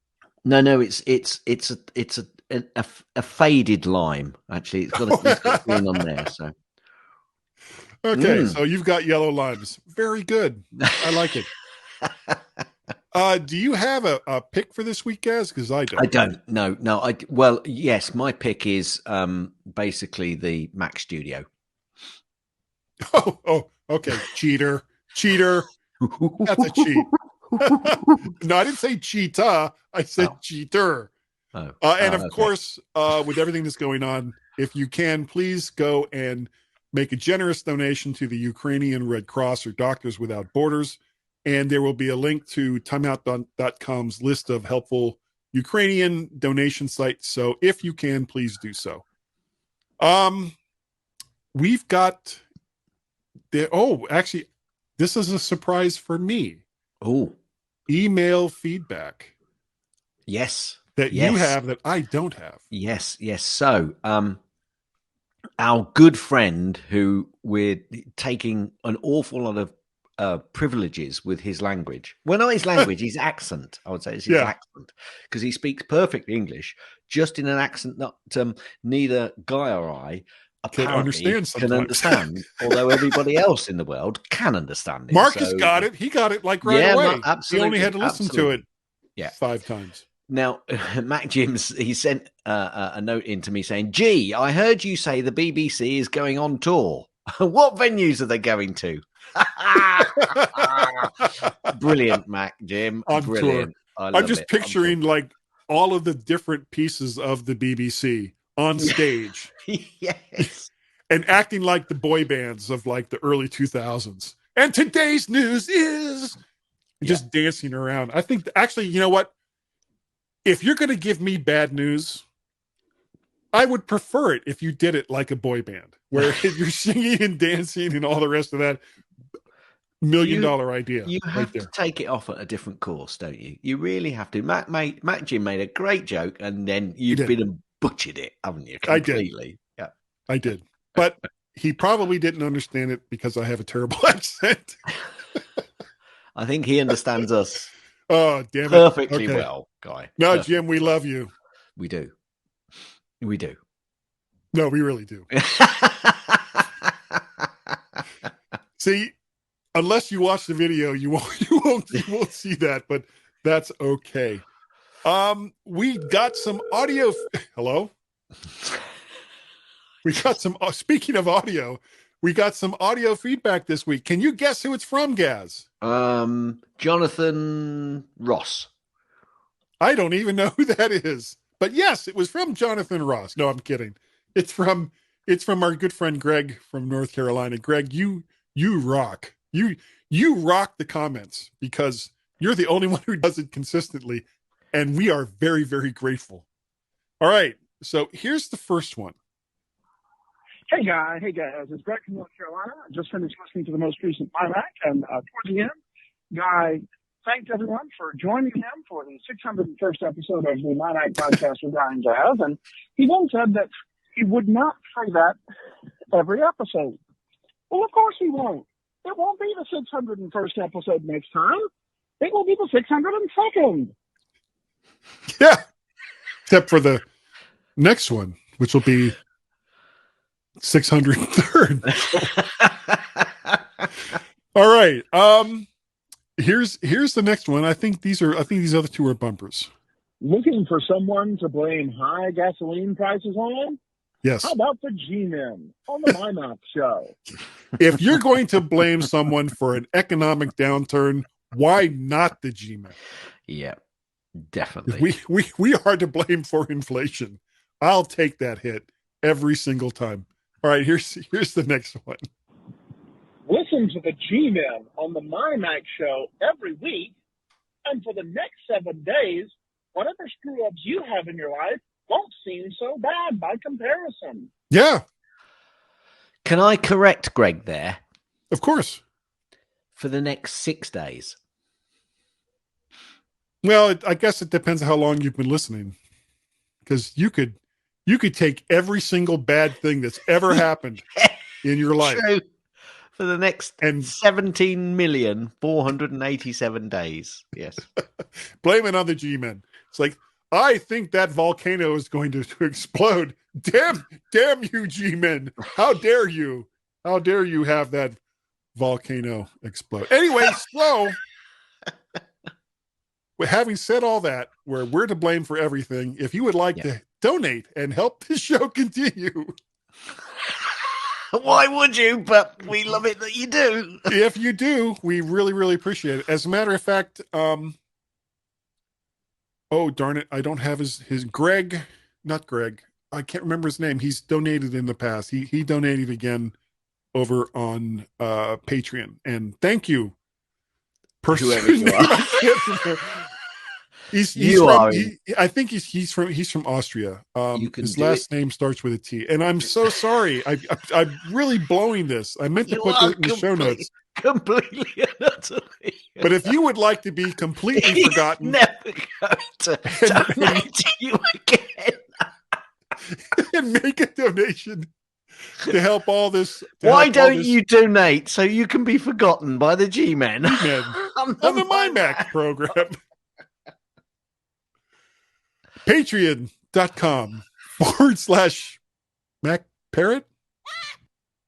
No. It's a faded lime. Actually, it's got green on there. So. Okay, so you've got yellow limes. Very good. I like it. Do you have a pick for this week, Gaz? Because I don't. I don't. No. Well, yes, my pick is basically the Mac Studio. Oh, okay. Cheater. That's a cheat. No, I didn't say cheetah. I said cheater. Of course, with everything that's going on, if you can, please go and make a generous donation to the Ukrainian Red Cross or Doctors Without Borders. And there will be a link to timeout.com's list of helpful Ukrainian donation sites. So if you can, please do so. We've got actually, this is a surprise for me. Oh, email feedback. Yes. That you have that I don't have. Yes. So, our good friend who we're taking an awful lot of privileges with his language. Well, not his language, his accent. I would say it's his accent, because he speaks perfect English, just in an accent that neither Guy or I apparently can understand, although everybody else in the world can understand it. Marcus got it. He got it like right away. Absolutely. He only had to listen to it 5 times. Now, Mac Jims, he sent a note in to me saying, "Gee, I heard you say the BBC is going on tour. What venues are they going to?" Brilliant, Mac Jim. Brilliant. I'm just picturing like all of the different pieces of the BBC on stage Yes. and acting like the boy bands of like the early 2000s. And today's news is just dancing around. I think actually, you know what? If you're going to give me bad news, I would prefer it if you did it like a boy band, where you're singing and dancing and all the rest of that. $1 million idea. You have to take it off at a different course, don't you? You really have to. Matt Jim made a great joke, and then you've been and butchered it, haven't you? Completely. Yeah, I did. But he probably didn't understand it because I have a terrible accent. I think he understands us. Oh, damn it! Perfectly well, Guy. No, Perfectly Jim, we love you. We do. We do. No, we really do. See, unless you watch the video, you won't see that, but that's okay. We got some audio. Hello? We got some, speaking of audio, we got some audio feedback this week. Can you guess who it's from, Gaz? Jonathan Ross. I don't even know who that is. But yes, it was from Jonathan Ross. No, I'm kidding. It's from our good friend Greg from North Carolina. Greg, you rock. You rock the comments because you're the only one who does it consistently, and we are very, very grateful. All right, so here's the first one. Hey guys, it's Greg from North Carolina. I just finished listening to the most recent MyMac, and towards the end, Guy thanked everyone for joining him for the 601st episode of the MyMac podcast with Guy and Jazz, and he then said that he would not say that every episode. Well, of course he won't. It won't be the 601st episode next time. It will be the 602nd. Yeah, except for the next one, which will be 603rd. All right. Here's the next one. I think these other two are bumpers. Looking for someone to blame high gasoline prices on? Yes. How about the G-Men on the MyMac show? If you're going to blame someone for an economic downturn, why not the G-Men? Yeah, definitely. We are to blame for inflation. I'll take that hit every single time. All right, here's the next one. Listen to the G-Men on the MyMac show every week, and for the next 7 days, whatever screw-ups you have in your life won't seem so bad by comparison. Yeah. Can I correct Greg there? Of course. For the next 6 days. Well, I guess it depends on how long you've been listening. Because you could take every single bad thing that's ever happened in your life. True. For the next 17,487 days. Yes. Blame it on the G-Men. It's like, I think that volcano is going to explode. Damn you, G-Men. How dare you? How dare you have that volcano explode? Anyway, so having said all that, we're to blame for everything. If you would like to donate and help this show continue. Why would you? But we love it that you do. If you do, we really, really appreciate it. As a matter of fact, oh, darn it. I don't have his Greg, not Greg. I can't remember his name. He's donated in the past. He donated again over on Patreon. And thank you. Whoever you are. I think he's from Austria. His last name starts with a T. And I'm so sorry. I'm really blowing this. I meant to put it in the show notes. Completely and utterly. But if you would like to be completely forgotten, never going to donate to you again. And make a donation to help all this. Why don't you donate so you can be forgotten by the G-Men on the MyMac program? Patreon.com/Mac Parrot.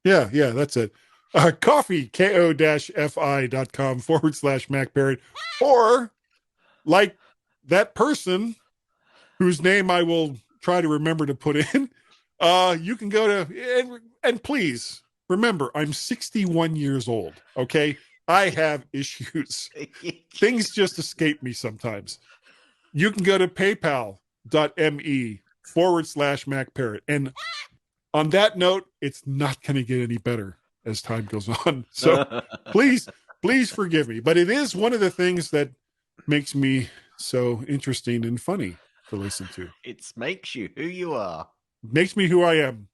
Yeah, that's it. Coffee, ko-fi.com/Mac Parrot. Or like that person whose name I will try to remember to put in, you can go to, and please remember, I'm 61 years old. Okay. I have issues. Things just escape me sometimes. you can go to paypal.me/MacParrot. And on that note, it's not going to get any better as time goes on. So please forgive me. But it is one of the things that makes me so interesting and funny to listen to. It makes you who you are. Makes me who I am.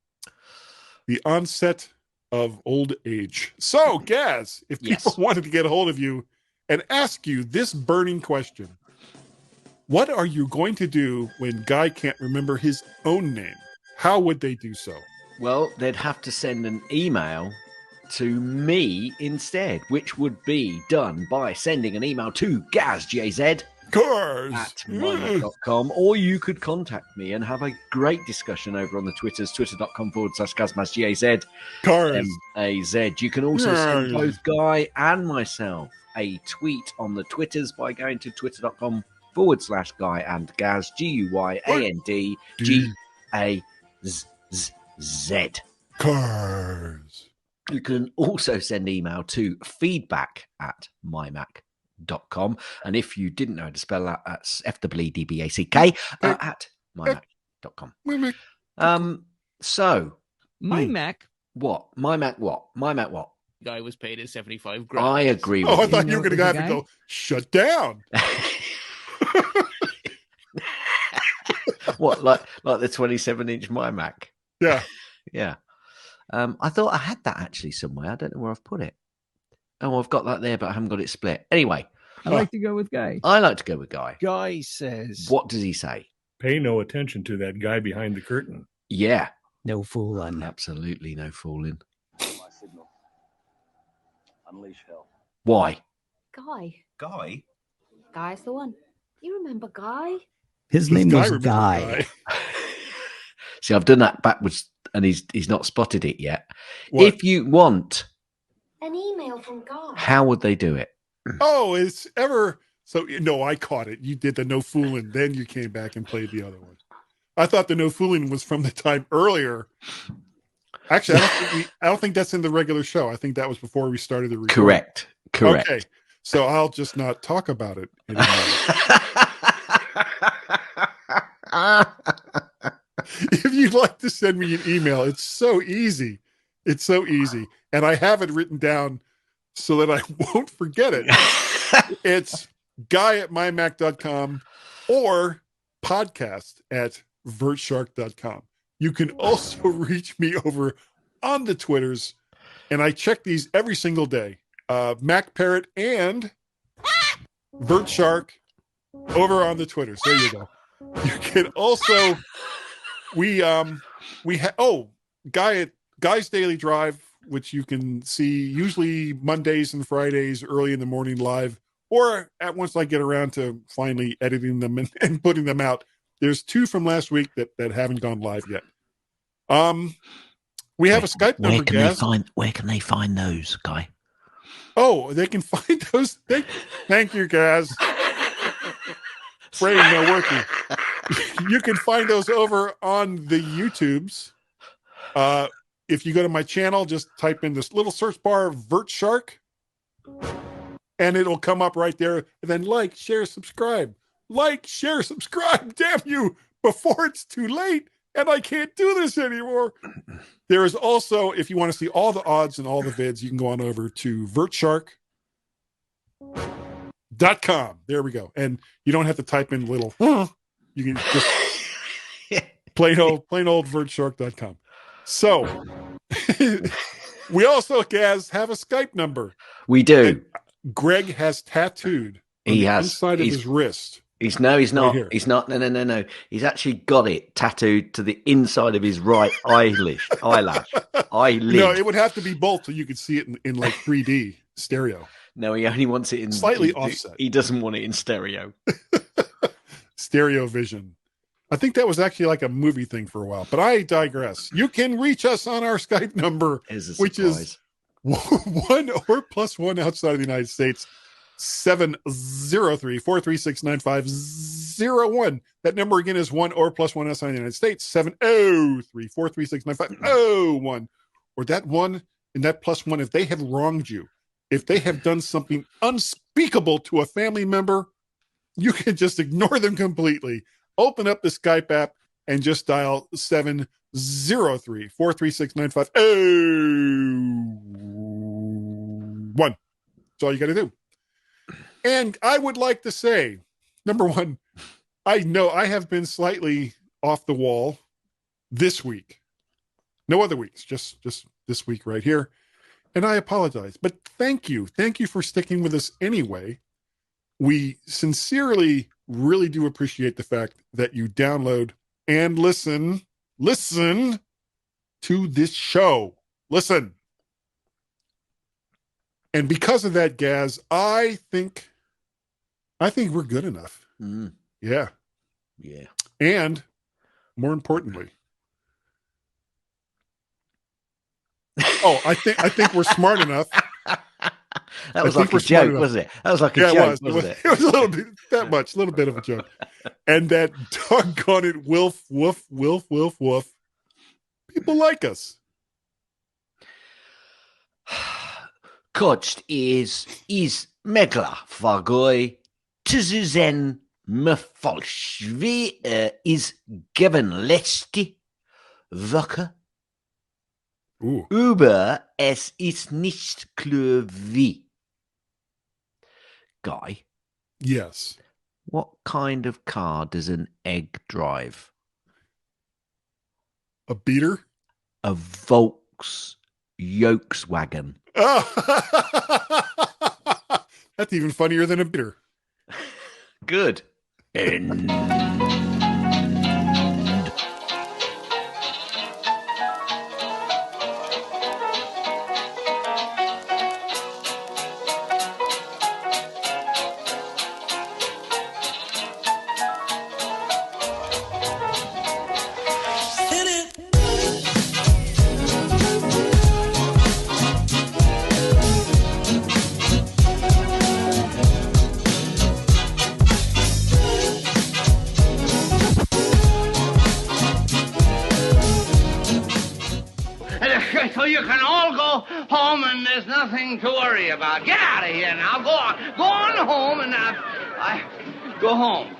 The onset of old age. So, Gaz, if people wanted to get a hold of you and ask you this burning question, what are you going to do when Guy can't remember his own name? How would they do so? Well, they'd have to send an email to me instead, which would be done by sending an email to GazJZ at mymac.com, or you could contact me and have a great discussion over on the Twitters, twitter.com/GazMazGAZ. MAZ. You can also send both Guy and myself a tweet on the Twitters by going to twitter.com/Guy and Gaz, GUYANDGAZZ. Cars. You can also send email to feedback@mymac.com. And if you didn't know how to spell that, that's FWDBACK at mymac.com. So, MyMac. What? MyMac what? MyMac what? Guy was paid his 75 grand. I agree with I you. thought you were going to have to go, shut down. What, like the 27-inch MyMac? Yeah. Yeah. I thought I had that actually somewhere. I don't know where I've put it. Oh, I've got that there, but I haven't got it split. Anyway. I like to go with Guy. I like to go with Guy. Guy says... What does he say? Pay no attention to that guy behind the curtain. Yeah. No fooling. Absolutely no fooling. My signal. Unleash hell. Why? Guy. Guy? Guy's the one. You remember Guy? His name was Guy. See, I've done that backwards and he's not spotted it yet. What? If you want an email from Guy, how would they do it? Oh, it's ever so. No, I caught it. You did the no fooling, then you came back and played the other one. I thought the no fooling was from the time earlier. Actually, I don't think that's in the regular show. I think that was before we started the recording. Correct. Okay, so I'll just not talk about it anymore. If you'd like to send me an email, it's so easy. It's so easy. And I have it written down so that I won't forget it. It's guy@mymac.com or podcast@vertshark.com. You can also reach me over on the Twitters, and I check these every single day. Mac Parrot and Vert Shark over on the Twitters. There you go. You can also we have Guy's Daily Drive, which you can see usually Mondays and Fridays early in the morning live, or at once I get around to finally editing them and putting them out. There's 2 from last week that haven't gone live yet. We have a Skype number. Where can they find those, Guy? Oh, they can find those. Thank you, Gaz. Brain no working. You can find those over on the YouTubes. If you go to my channel, just type in this little search bar, Vert Shark, and it'll come up right there. And then like, share, subscribe. Like, share, subscribe. Damn you, before it's too late and I can't do this anymore. There is also, if you want to see all the odds and all the vids, you can go on over to vertshark.com. There we go. And you don't have to type in little, you can just plain old vertshark.com. So we also, Gaz, have a Skype number. We do. Greg has tattooed on the inside of his wrist. He's not. Right, he's not. No. He's actually got it tattooed to the inside of his right eyelid. No, it would have to be both so you could see it in like 3D stereo. No, he only wants it in slightly offset. He doesn't want it in stereo. Stereo vision. I think that was actually like a movie thing for a while, but I digress. You can reach us on our Skype number, which is 1 or +1 outside of the United States, 703-436-9501. That number again is 1 or +1 outside of the United States, 703-436-9501. Or that 1 and that +1, if they have wronged you, if they have done something unspeakable to a family member, you can just ignore them completely. Open up the Skype app and just dial 703-436-9501. That's all you got to do. And I would like to say, number one, I know I have been slightly off the wall this week. No other weeks, just this week right here. And I apologize, but thank you. Thank you for sticking with us anyway. We sincerely really do appreciate the fact that you download and listen to this show. Listen. And because of that, Gaz, I think we're good enough. Mm. Yeah. Yeah. And more importantly, I think we're smart enough. That was like a joke, wasn't it? That was like a joke, wasn't it? It was a little bit a little bit of a joke. And that doggone it, woof, woof, woof, woof, woof. People like us. Coached is megla fagoi tizuzen me falschvi is given lesti vaka Uber es ist nicht klar wie. Guy. Yes. What kind of car does an egg drive? A beater? A Volkswagen. Oh. That's even funnier than a beater. Good. So you can all go home and there's nothing to worry about. Get out of here now. Go on. Go on home and go home.